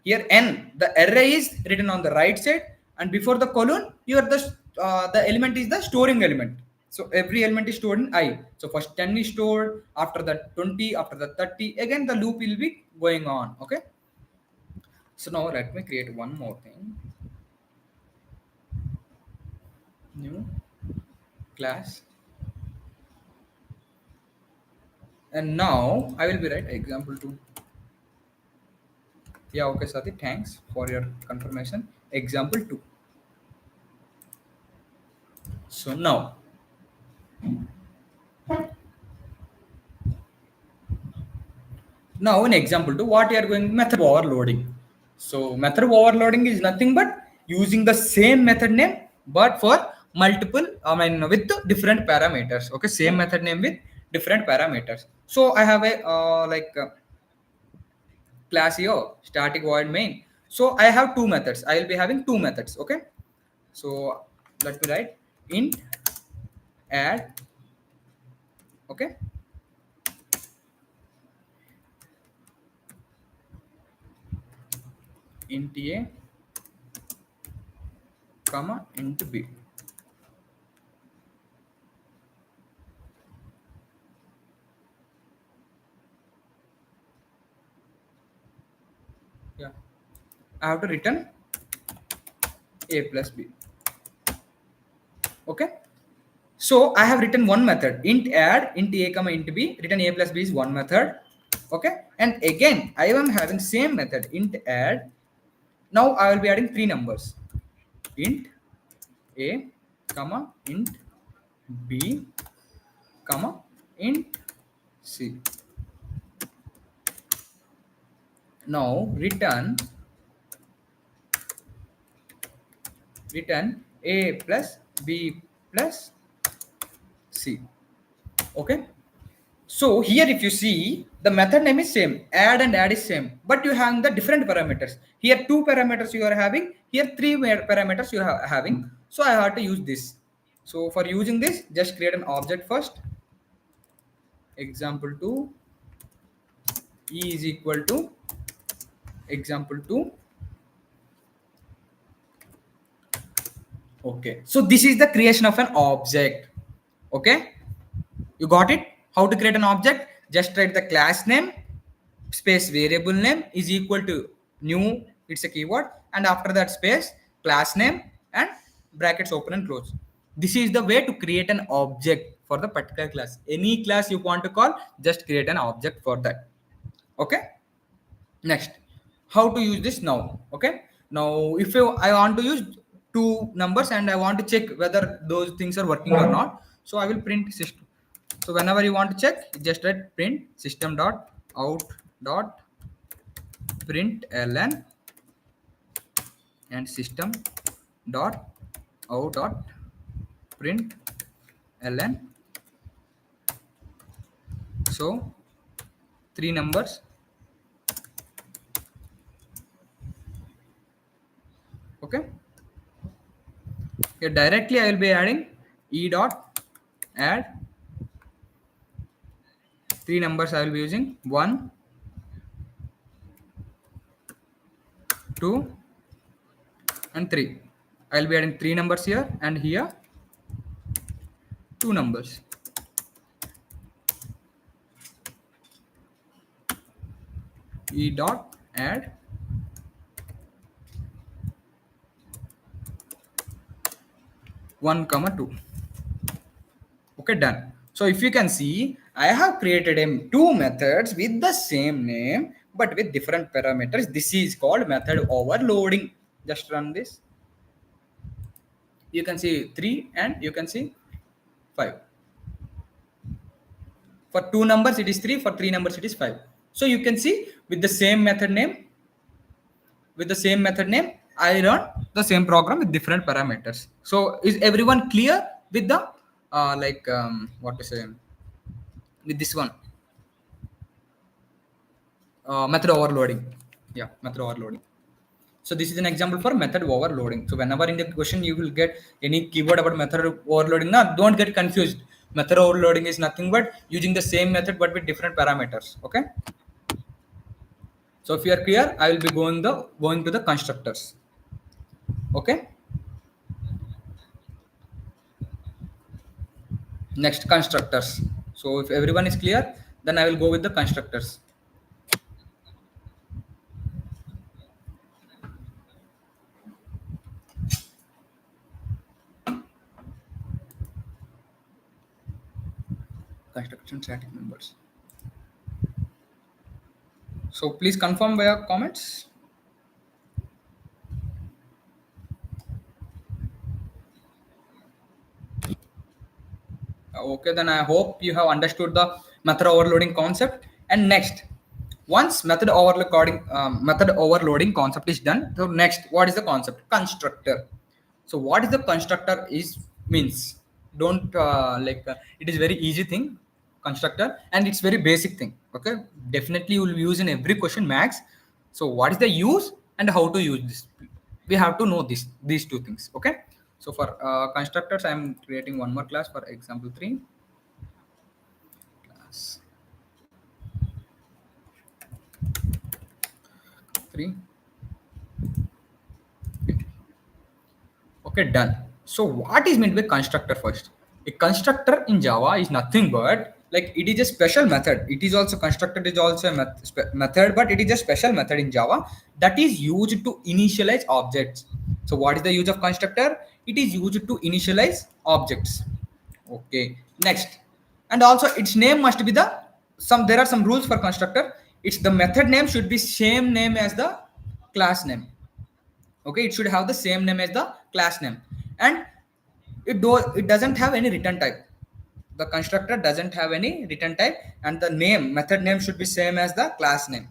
Here n, the array is written on the right side, and before the colon, here the element is the storing element. So every element is stored in I. So first 10 is stored, after that 20, after that 30. Again, the loop will be going on. Okay. So now let me create one more thing. New class. And now I will be write example 2. Yeah, okay, Sati. Thanks for your confirmation. Example 2. So now in example to what you are going method overloading. So method overloading is nothing but using the same method name but for multiple, I mean with the different parameters. Okay, same method name with different parameters. So I have a class here, static void main. So I have two methods. I will be having two methods. Okay, so let me write int add. Okay, int a comma int b. Yeah, I have to return a plus b. Okay, so I have written one method int add int a comma int b. Written a plus b is one method. Okay, and again I am having same method int add. Now I will be adding three numbers int a comma int b comma int c. Now return a plus b plus c. Okay, so here if you see the method name is same, add and add is same, but you have the different parameters. Here two parameters you are having, here three parameters you are having. So I have to use this. So for using this, just create an object first. Example 2 is equal to example 2. Okay, so this is the creation of an object. Okay, you got it? How to create an object? Just write the class name space variable name is equal to new, it's a keyword, and after that space class name and brackets open and close. This is the way to create an object for the particular class. Any class you want to call, just create an object for that. Okay, next, how to use this now? Okay, now if I want to use two numbers and I want to check whether those things are working or not. So I will print system. So whenever you want to check, just write print system dot out dot print ln and system dot out dot print ln. So three numbers. Okay. Here directly I will be adding e dot add three numbers. I will be using 1, 2 and 3. I will be adding three numbers here and here two numbers. E dot add 1 comma 2. Okay, done. So if you can see, I have created two methods with the same name but with different parameters. This is called method overloading. Just run this. You can see 3 and you can see 5. For two numbers it is 3, for three numbers it is 5. So you can see with the same method name, I run the same program with different parameters. So is everyone clear with the what to say, with this one, method overloading? Yeah, method overloading. So this is an example for method overloading. So whenever in the question you will get any keyword about method overloading, now don't get confused. Method overloading is nothing but using the same method but with different parameters. Okay. So if you are clear, I will be going to the constructors. Okay. Next, constructors. So if everyone is clear, then I will go with the constructors. Construction static members. So please confirm via comments. Okay, then I hope you have understood the method overloading concept. And next, once method overloading concept is done, so next, what is the concept? Constructor. So what is the constructor is means? Don't it is very easy thing, constructor, and it's very basic thing. Okay, definitely you will use in every question max. So what is the use and how to use this? We have to know these two things. Okay. So for constructors, I am creating one more class for example 3. Class 3. Okay, done. So what is meant by constructor first? A constructor in Java is nothing but like it is a special method. It is also constructor is also a method, but it is a special method in Java that is used to initialize objects. So what is the use of constructor? It is used to initialize objects. Okay. Next, and also its name must be there are some rules for constructor. It's the method name should be same name as the class name. Okay, it should have the same name as the class name, and it doesn't have any return type. The constructor doesn't have any return type, and the method name should be same as the class name.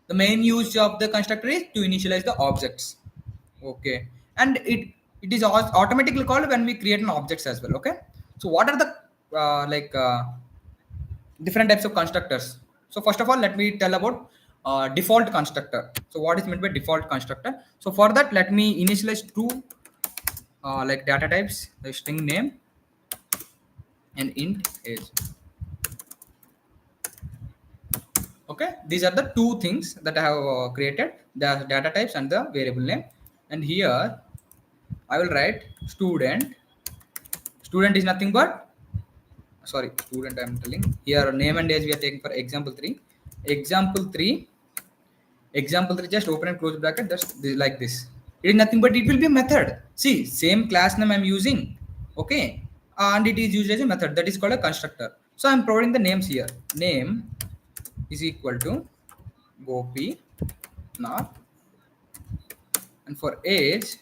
The main use of the constructor is to initialize the objects. Okay, and it is automatically called when we create an objects as well. Okay, so what are the different types of constructors? So first of all, let me tell about default constructor. So what is meant by default constructor? So for that, let me initialize two data types: the string name and int age. Okay, these are the two things that I have created: the data types and the variable name. And here I will write student. Student is nothing but student. I am telling here name and age we are taking for example 3. Example 3, just open and close bracket, just like this. It is nothing but it will be a method. See, same class name I'm using. Okay, and it is used as a method that is called a constructor. So I'm providing the names here. Name is equal to Gopi Nath, and for age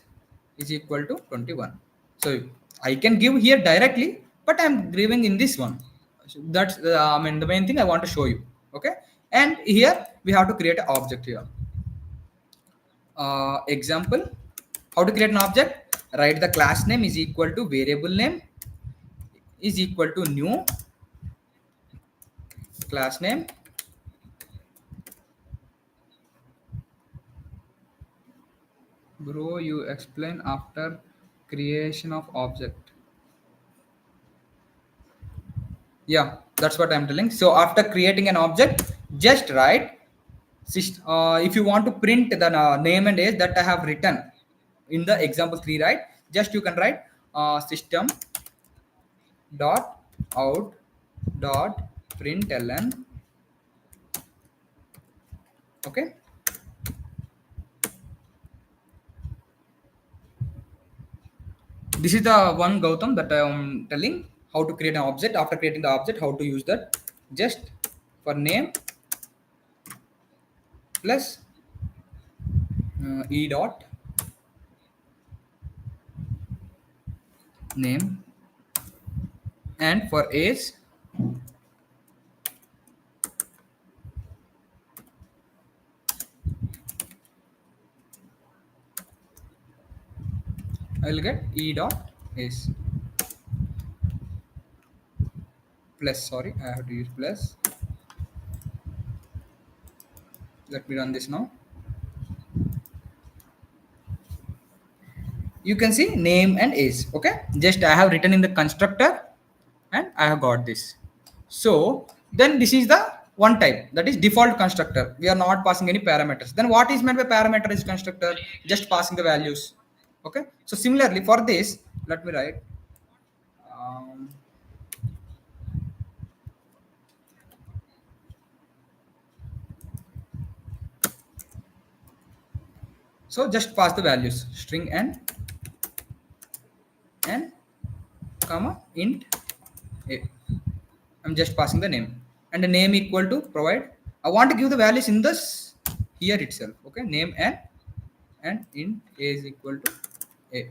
is equal to 21. So I can give here directly, but I'm giving in this one. So that's I mean the main thing I want to show you. Okay, and here we have to create an object here. Example, how to create an object: write the class name is equal to variable name is equal to new class name. Bro, you explain after creation of object. Yeah, that's what I'm telling. So after creating an object, just write if you want to print the name and age that I have written in the example 3, right? Just you can write system dot out dot println. Okay, this is the one Gautam that I am telling how to create an object. After creating the object, how to use that. Just for name plus e dot name, and for age I will get e dot age plus, sorry, I have to use plus. Let me run this now. You can see name and age. Okay, just I have written in the constructor and I have got this. So then this is the one type, that is default constructor. We are not passing any parameters. Then what is meant by parameter is constructor? Just passing the values. Okay, so similarly for this, let me write um, so just pass the values string and comma int a. I'm just passing the name, and the name equal to provide. I want to give the values in this here itself. Okay, name and int a is equal to a.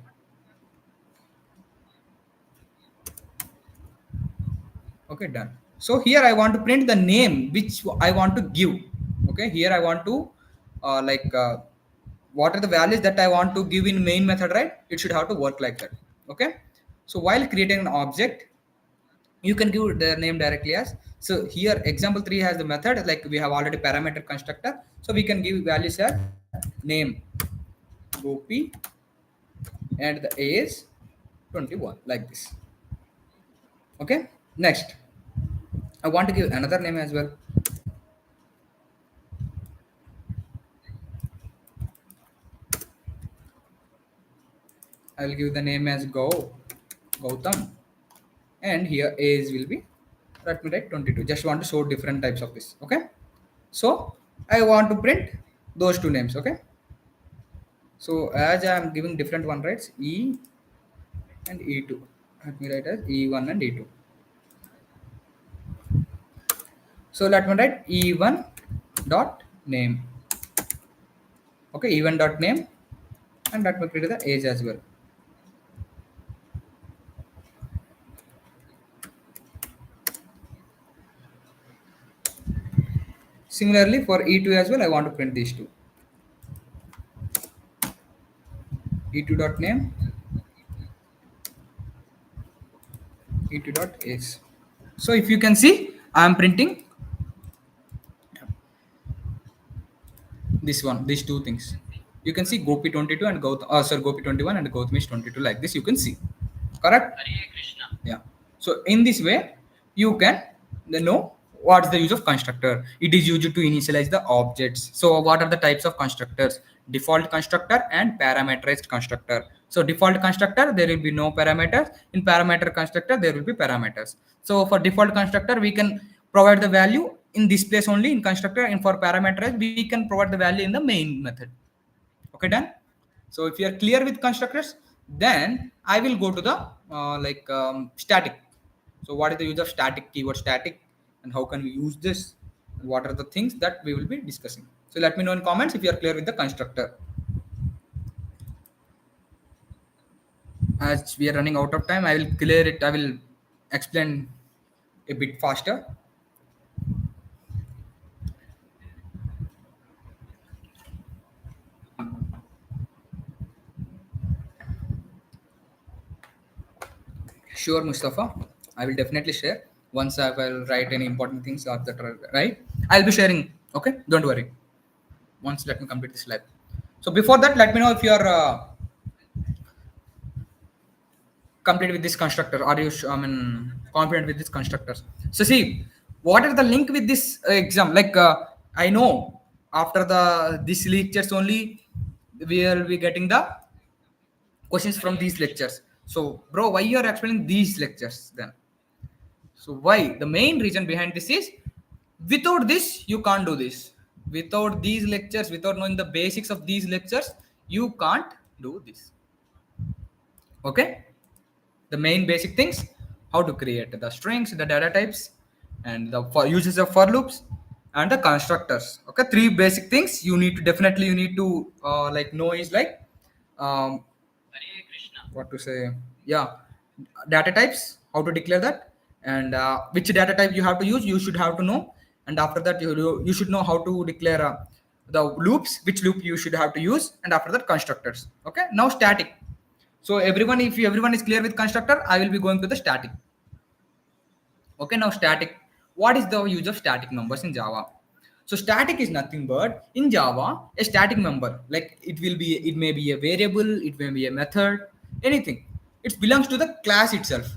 Okay, done. So here I want to print the name which I want to give. Okay, here I want to what are the values that I want to give in main method, right? It should have to work like that. Okay, so while creating an object, you can give the name directly as. So here example 3 has the method, like we have already parameter constructor, so we can give values as name Gopi and the age 21, like this. Okay, next I want to give another name as well. I will give the name as Gautam, and here age will be, let me write 22. Just want to show different types of this. Okay, so I want to print those two names. Okay, so as I am giving different one, right? E and E2. Let me write as E1 and E2. So let me write E1 dot name. Okay, E1 dot name, and let me create the age as well. Similarly for E2 as well, I want to print these two. E2 dot name, E2 dot age. So if you can see, I am printing this one, these two things. You can see Gopi 22 and Gopi 21 and Gautam is 22, like this. You can see, correct? Yeah. So in this way, you can know what is the use of constructor. It is used to initialize the objects. So what are the types of constructors? Default constructor and parameterized constructor. So default constructor, there will be no parameters. In parameter constructor, there will be parameters. So for default constructor, we can provide the value in this place only in constructor, and for parameterized, we can provide the value in the main method. Okay, done. So if you are clear with constructors, then I will go to the static. So what is the use of static, keyword static, and how can we use this? What are the things that we will be discussing? So let me know in comments if you are clear with the constructor. As we are running out of time, I will clear it. I will explain a bit faster. Sure, Mustafa. I will definitely share once I will write any important things of that. Right, I'll be sharing. Okay, don't worry. Once let me complete this lab. So before that, let me know if you are complete with this constructor. Are you? I mean, confident with this constructors. So see, what are the link with this exam? Like I know after the this lectures only, we will be getting the questions from these lectures. So, bro, why you are explaining these lectures then? So why? The main reason behind this is without this you can't do this. Without these lectures, without knowing the basics of these lectures, you can't do this. Okay? The main basic things: how to create the strings, the data types, and the uses of for loops and the constructors. Okay, three basic things you need to definitely you need to like know is like um, what to say, yeah, data types, how to declare that, and which data type you have to use, you should have to know. And after that you should know how to declare the loops, which loop you should have to use, and after that constructors. Okay, now static. So everyone, if everyone is clear with constructor, I will be going to the static. Okay, now static. What is the use of static members in Java? So static is nothing but in Java a static member. Like it may be a variable, it may be a method, anything. It belongs to the class itself,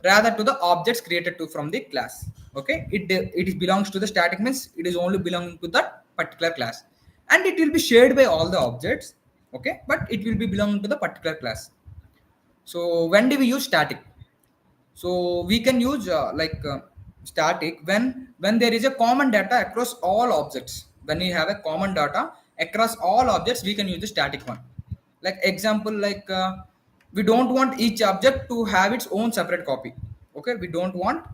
rather to the objects created to from the class. Okay, it belongs to the static means it is only belonging to that particular class, and it will be shared by all the objects. Okay, but it will be belonging to the particular class. So when do we use static? So we can use static when there is a common data across all objects. When we have a common data across all objects, we can use the static one. Like example, like we don't want each object to have its own separate copy. Okay, we don't want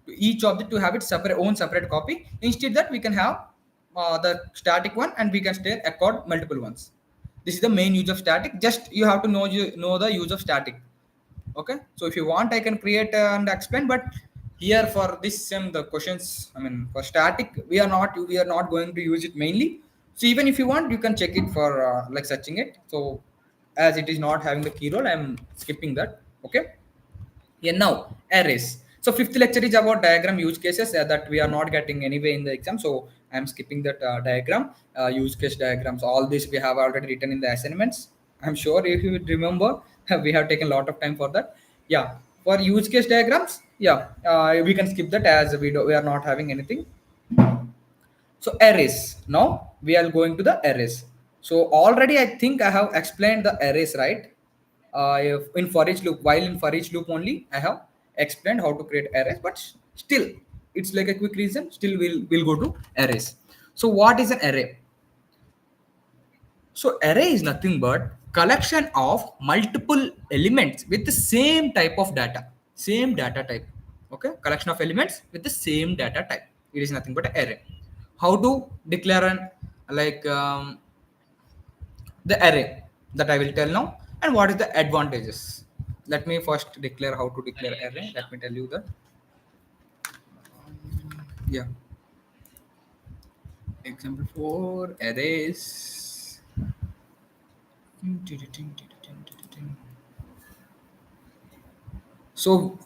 each object to have its separate own separate copy. Instead, that we can have the static one, and we can still accord multiple ones. This is the main use of static. Just you have to know the use of static. Okay, so if you want, I can create and explain, but here for this sem the questions, I mean, for static we are not going to use it mainly. So even if you want, you can check it for like searching it. So as it is not having the key role, I'm skipping that. Okay, yeah, now arrays. So fifth lecture is about diagram use cases that we are not getting anyway in the exam, so I'm skipping that diagram, use case diagrams. All this we have already written in the assignments. I'm sure if you would remember, we have taken a lot of time for that. Yeah, for use case diagrams, yeah, we can skip that as we are not having anything. So arrays. Now we are going to the arrays. So already I think I have explained the arrays, right? In for each loop, while in for each loop only I have explained how to create arrays, but still it's like a quick reason. Still we'll go to arrays. So what is an array? So array is nothing but collection of multiple elements with the same type of data, same data type. Okay, collection of elements with the same data type. It is nothing but an array. How to declare an like the array, that I will tell now, and what is the advantages. Let me first declare how to declare array. Let me tell you that. Yeah, example for arrays. So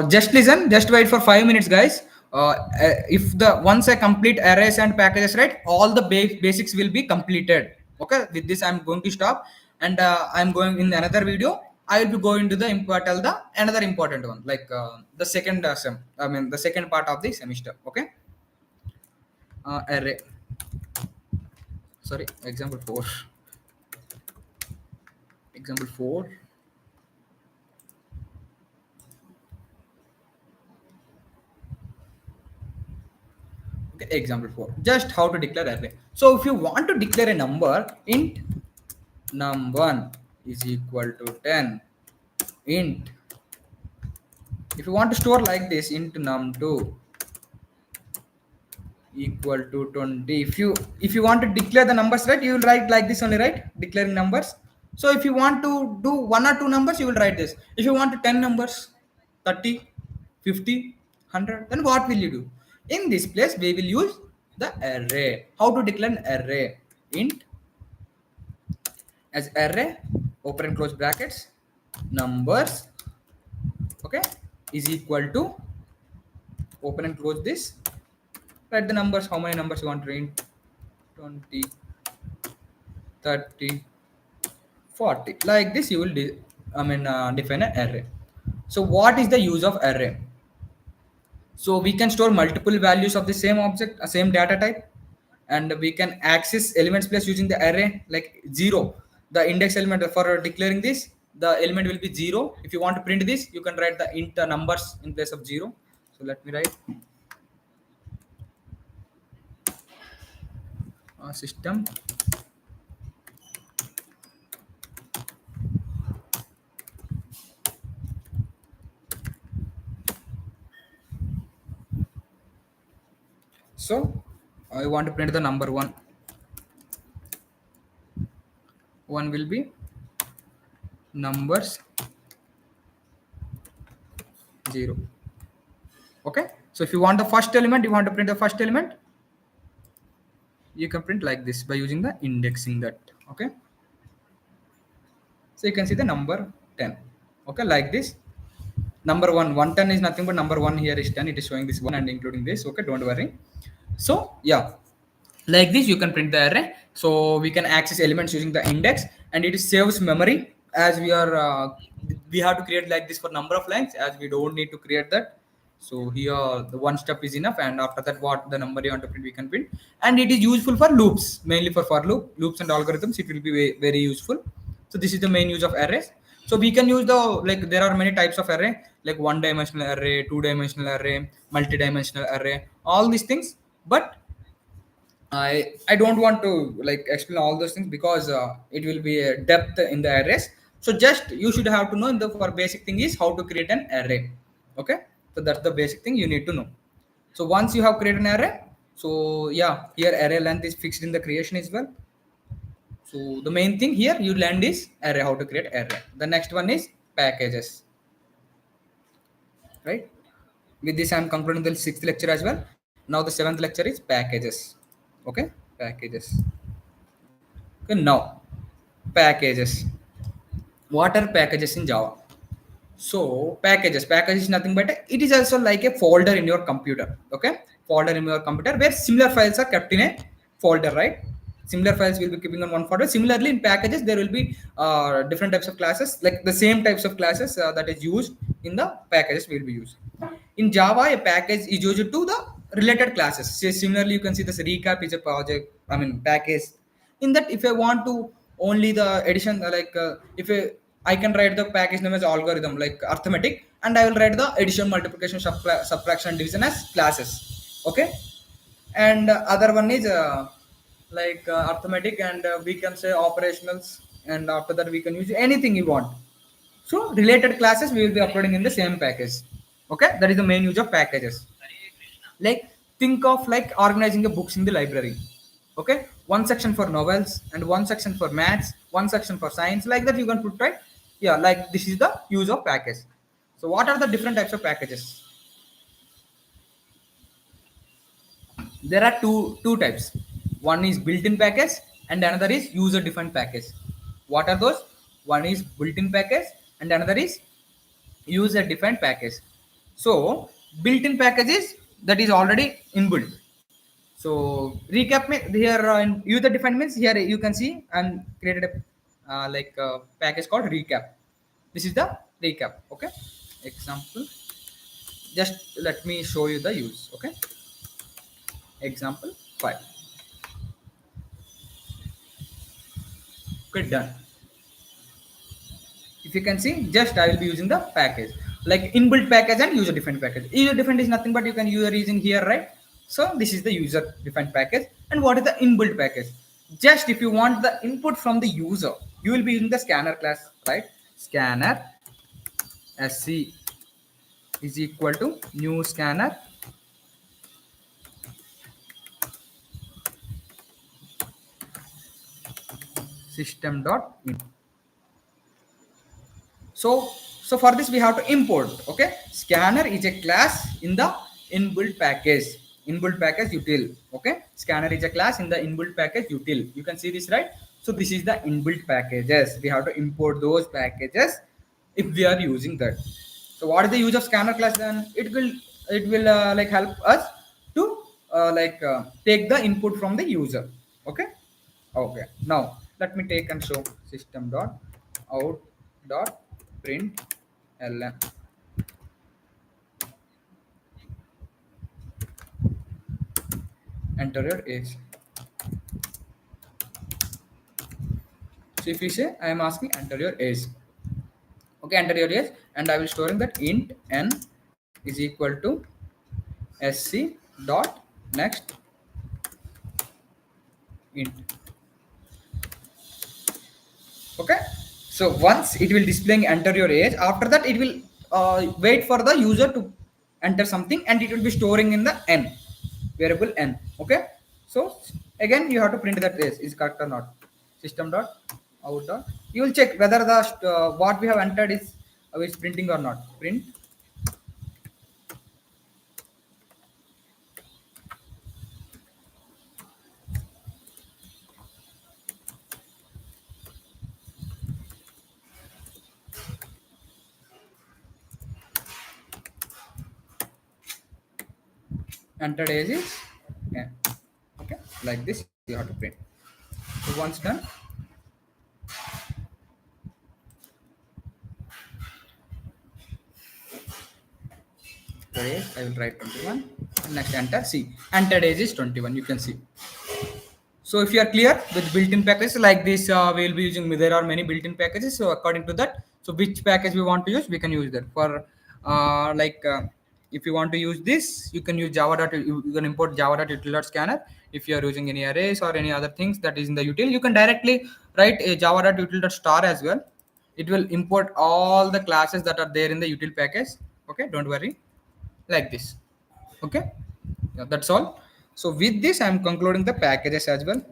just listen, just wait for 5 minutes, guys. If the once I complete arrays and packages, right, all the basics will be completed. Okay, with this I'm going to stop, and I'm going in another video. I will be going to the important the another important one, like the second sem. I mean the second part of the semester. Okay, array. Sorry, example four. Example four. Okay, example 4, just how to declare array. So if you want to declare a number, int num1 is equal to 10, int, if you want to store like this, int num2 equal to 20. If you want to declare the numbers, right, you will write like this only, right, declaring numbers. So if you want to do one or two numbers, you will write this. If you want 10 numbers, 30, 50, 100, then what will you do? In this place, we will use the array. How to declare an array? Int as array, open and close brackets, numbers, okay, is equal to, open and close this, write the numbers, how many numbers you want to int, 20, 30, 40. Like this, you will define an array. So what is the use of array? So we can store multiple values of the same object, same data type, and we can access elements place using the array like 0. The index element for declaring this, the element will be 0. If you want to print this, you can write the int numbers in place of 0. So let me write system. So I want to print the number 1. 1 will be numbers 0. Okay. So if you want the first element, you want to print the first element, you can print like this by using the indexing that. Okay. So you can see the number 10. Okay, like this. Number 1, 110 is nothing but number 1 here is 10. It is showing this 1 and including this. Okay, don't worry. So yeah, like this you can print the array. So we can access elements using the index, and it saves memory as we have to create like this for number of lines, as we don't need to create that. So here the one step is enough, and after that what the number you want to print we can print. And it is useful for loops, mainly for loops and algorithms. It will be very useful. So this is the main use of arrays. So we can use the, like there are many types of array, like one dimensional array, two dimensional array, multi-dimensional array, all these things. But I don't want to like explain all those things, because it will be a depth in the arrays. So just you should have to know the for basic thing is how to create an array. Okay, so that's the basic thing you need to know. So once you have created an array, so yeah, here array length is fixed in the creation as well. So the main thing here you learned is array, how to create array. The next one is packages, right? With this I'm concluding the sixth lecture as well. Now the seventh lecture is packages. Okay, packages. Okay, now packages. What are packages in Java? So package is nothing but it is also like a folder in your computer. Okay, folder in your computer where similar files are kept in a folder, right? Similar files will be keeping on one folder. Similarly, in packages there will be different types of classes, like the same types of classes that is used in the packages will be used. In Java, a package is used to the related classes. So similarly, you can see this recap is a project. Package. In that, if I want to only the addition, if I can write the package name as algorithm, like arithmetic, and I will write the addition, multiplication, subtraction, and division as classes. Okay, and other one is arithmetic, and we can say operationals, and after that we can use anything you want. So related classes we will be uploading in the same package. Okay, that is the main use of packages. Like think of like organizing the books in the library. Okay, one section for novels and one section for maths, one section for science. Like that you can put, right? Yeah, like this is the use of package. So what are the different types of packages? There are two types. One is built-in package and another is user-defined package. What are those? One is built-in package and another is user-defined package. So built-in packages that is already inbuilt. So recap me here in user-defined means here you can see and created a package called recap. This is the recap. Okay, example. Just let me show you the use. Okay, example 5. Okay, done. If you can see, just I will be using the package, like inbuilt package and user defined package. User defined is nothing but you can use using here, right? So this is the user defined package. And what is the inbuilt package? Just if you want the input from the user, you will be using the scanner class, right? Scanner sc is equal to new scanner system dot in. So so for this we have to import. Okay, scanner is a class in the inbuilt package util. Okay, scanner is a class in the inbuilt package util. You can see this, right? So this is the inbuilt packages. We have to import those packages if we are using that. So what is the use of scanner class? Then it will like help us to take the input from the user. Okay. Okay, now let me take and show system dot out dot print ln. Enter your age. So if you say I am asking enter your age. Okay, enter your age, and I will store in that int n is equal to sc dot next int. Okay, so once it will displaying enter your age, after that it will wait for the user to enter something, and it will be storing in the n variable n. Okay, so again you have to print that age is correct or not. System dot out dot, you will check whether the what we have entered is printing or not. Print entered age is n. Okay, like this you have to print. So once done, age I will write 21, and next enter. See, entered age is 21. You can see. So if you are clear with built-in packages like this, we will be using. There are many built-in packages. So according to that, so which package we want to use, we can use that. For if you want to use this, you can use Java. You can import Java.util.scanner. If you are using any arrays or any other things that is in the util, you can directly write a Java.util.star as well. It will import all the classes that are there in the util package. Okay, don't worry. Like this. Okay, yeah, that's all. So with this I'm concluding the packages as well.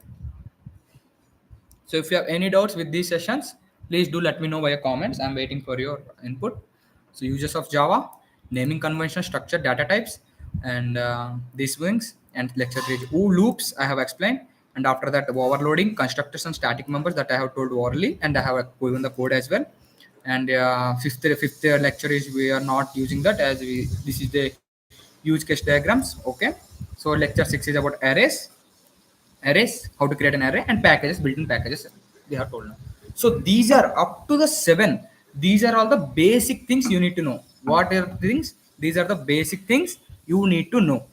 So if you have any doubts with these sessions, please do let me know via comments. I'm waiting for your input. So uses of Java, naming convention, structure, data types, and these things, and lecture 3 loops I have explained. And after that, overloading, constructors and static members that I have told orally, and I have given the code as well. And fifth lecture is we are not using that, as this is the use case diagrams. Okay, so lecture 6 is about arrays, how to create an array, and packages, built-in packages we have told now. So these are up to the 7. These are all the basic things you need to know. What are the things? These are the basic things you need to know.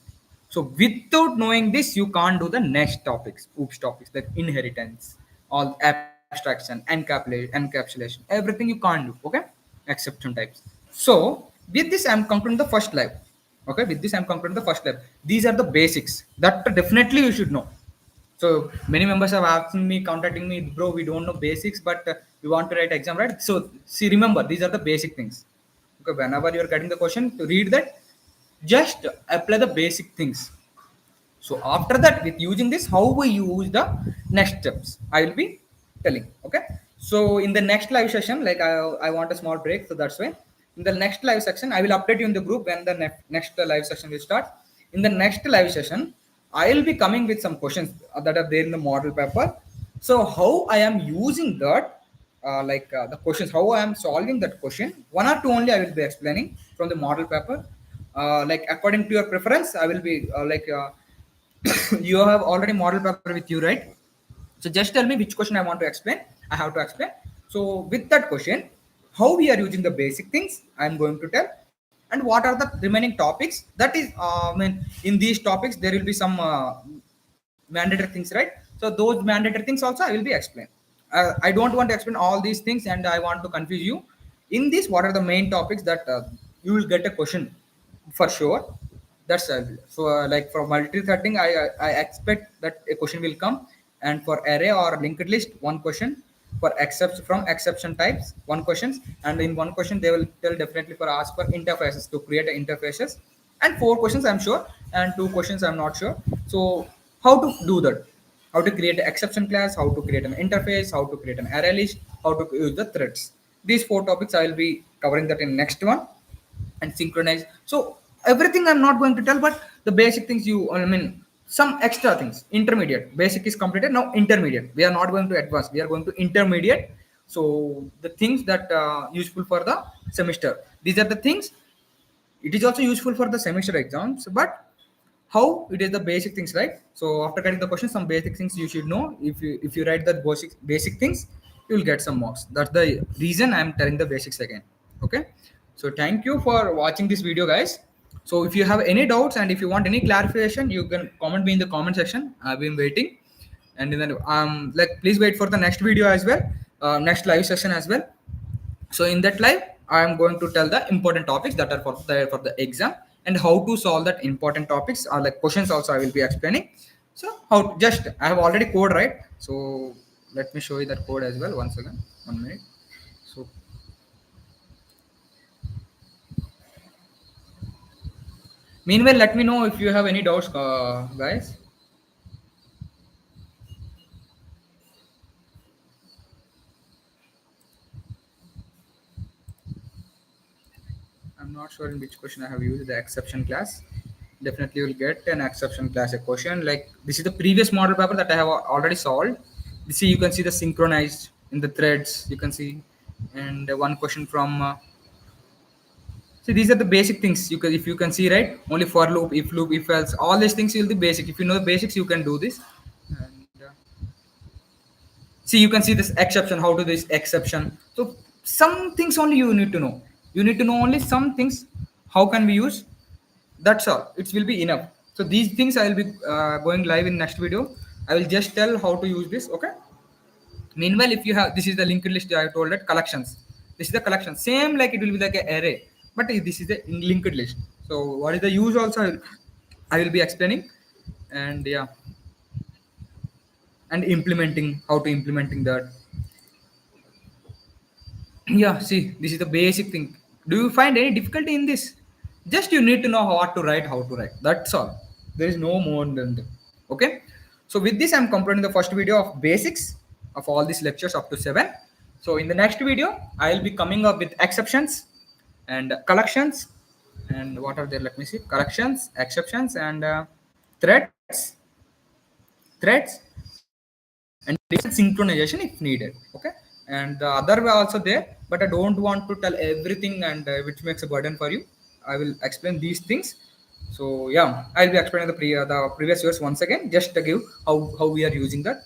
So without knowing this, you can't do the next topics, oops topics, like inheritance, all abstraction, encapsulation, everything you can't do. Okay, exception types. So with this I'm concluding the first live. Okay, with this I'm concluding the first live. These are the basics that definitely you should know. So many members have asked me, contacting me, bro, we don't know basics, but we want to write exam, right? So see, remember, these are the basic things. Okay, whenever you're getting the question, to read that, just apply the basic things. So after that, with using this, how we use the next steps, I will be telling. Okay. So in the next live session, like I want a small break, so that's why. In the next live section, I will update you in the group when the next live session will start. In the next live session, I will be coming with some questions that are there in the model paper. So how I am using that, the questions, how I am solving that question, one or two only I will be explaining from the model paper. Like according to your preference, I will be you have already model paper with you, right? So just tell me which question I want to explain. I have to explain. So with that question, how we are using the basic things, I am going to tell, and what are the remaining topics. That is, I mean, in these topics there will be some mandatory things, right? So those mandatory things also I will be explain. I don't want to explain all these things, and I want to confuse you. In this, what are the main topics that you will get a question for sure. That's like for multi-threading, I expect that a question will come, and for array or linked list, one question. For exception types, one questions, and in one question they will tell definitely for ask for interfaces, to create interfaces, and 4 questions I'm sure, and 2 questions I'm not sure. So how to do that? How to create an exception class, how to create an interface, how to create an array list, how to use the threads. These four topics I will be covering that in next one. And synchronize. So everything I'm not going to tell, but the basic things I mean, some extra things. Intermediate. Basic is completed. Now intermediate. We are not going to advanced. We are going to intermediate. So the things that useful for the semester. These are the things. It is also useful for the semester exams, but how it is the basic things, right? So after getting the question, some basic things you should know. If you write the basic things, you will get some marks. That's the reason I'm telling the basics again. Okay. So thank you for watching this video, guys. So if you have any doubts and if you want any clarification, you can comment me in the comment section. I've been waiting. And then like please wait for the next video as well, next live session as well. So in that live, I am going to tell the important topics that are for the exam, and how to solve that important topics, or like questions also I will be explaining. So how, just I have already code, right? So let me show you that code as well once again. 1 minute. So meanwhile, let me know if you have any doubts, guys. I'm not sure in which question I have used the exception class. Definitely you'll get an exception class a question. Like this is the previous model paper that I have already solved. You see, you can see the synchronized in the threads. You can see, and one question from. See, these are the basic things. You can, if you can see, right? Only for loop, if else, all these things will be basic. If you know the basics, you can do this. And see, you can see this exception. How to this exception. So some things only you need to know. You need to know only some things. How can we use? That's all. It will be enough. So these things I will be going live in next video. I will just tell how to use this. Okay. Meanwhile, if you have, this is the linked list I told that collections. This is the collection. Same like it will be like an array, but this is the linked list. So what is the use also I will be explaining, and yeah, and implementing, how to implementing that. Yeah, see, this is the basic thing. Do you find any difficulty in this? Just you need to know what to write, how to write. That's all. There is no more than that. Okay. So with this, I'm completing the first video of basics of all these lectures up to 7. So in the next video, I'll be coming up with exceptions and collections, and what are there? Let me see. Collections, exceptions, and threads, and synchronization if needed. Okay. And the other way also there, but I don't want to tell everything, and which makes a burden for you. I will explain these things. So yeah, I'll be explaining the previous years once again, just to give how we are using that.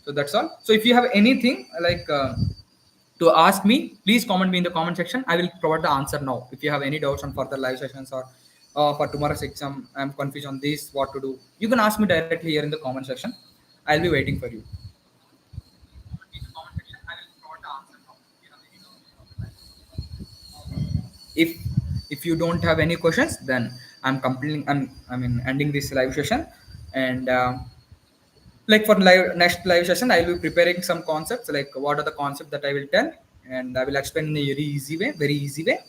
So that's all. So if you have anything like to ask me, please comment me in the comment section. I will provide the answer now. If you have any doubts on further live sessions, or for tomorrow's exam, I'm confused on this, what to do, you can ask me directly here in the comment section. I'll be waiting for you. if if you don't have any questions, then I'm completing, I mean ending this live session. And like for next live session, I will be preparing some concepts, like what are the concepts that I will tell, and I will explain in a very easy way.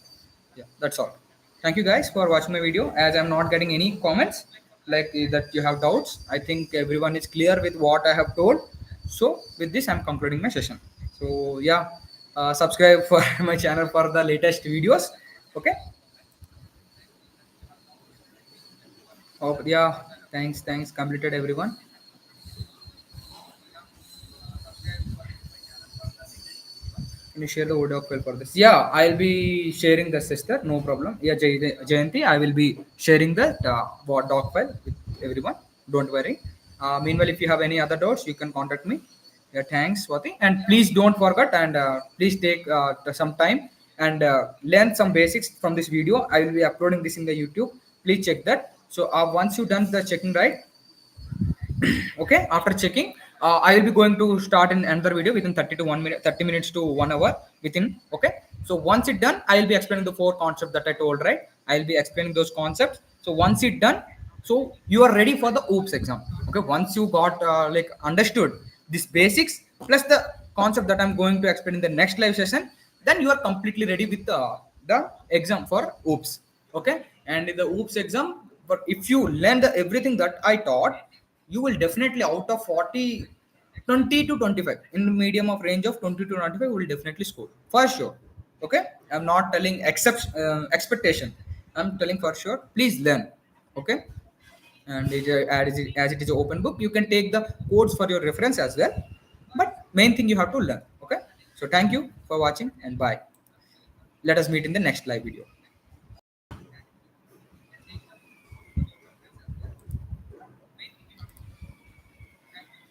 Yeah, that's all. Thank you guys for watching my video. As I'm not getting any comments like that you have doubts, I think everyone is clear with what I have told. So with this, I'm concluding my session. So yeah, subscribe for my channel for the latest videos. Okay. Oh yeah, thanks completed everyone. Can you share the Word doc file for this? Yeah, I'll be sharing the sister. No problem. Yeah, Jayanti, I will be sharing the Word doc file with everyone. Don't worry. Meanwhile, if you have any other doubts, you can contact me. Yeah, thanks, Swati. And please don't forget, and please take some time and learn some basics from this video. I will be uploading this in the YouTube. Please check that. So once you done the checking, right? Okay, after checking, I will be going to start in another video within 30 minutes to 1 hour within. Okay, so once it done, I will be explaining the 4 concepts that I told, right? I will be explaining those concepts. So once it done, so you are ready for the OOPS exam. Okay, once you got like understood this basics plus the concept that I'm going to explain in the next live session, then you are completely ready with the exam for OOPS. Okay, and in the OOPS exam, but if you learn everything that I taught, you will definitely out of 40, 20 to 25 in the medium of range of 20 to 25 will definitely score for sure. Okay, I'm not telling except expectation. I'm telling for sure. Please learn. Okay, and as it is an open book, you can take the codes for your reference as well. But main thing you have to learn. Okay, so thank you for watching and bye. Let us meet in the next live video.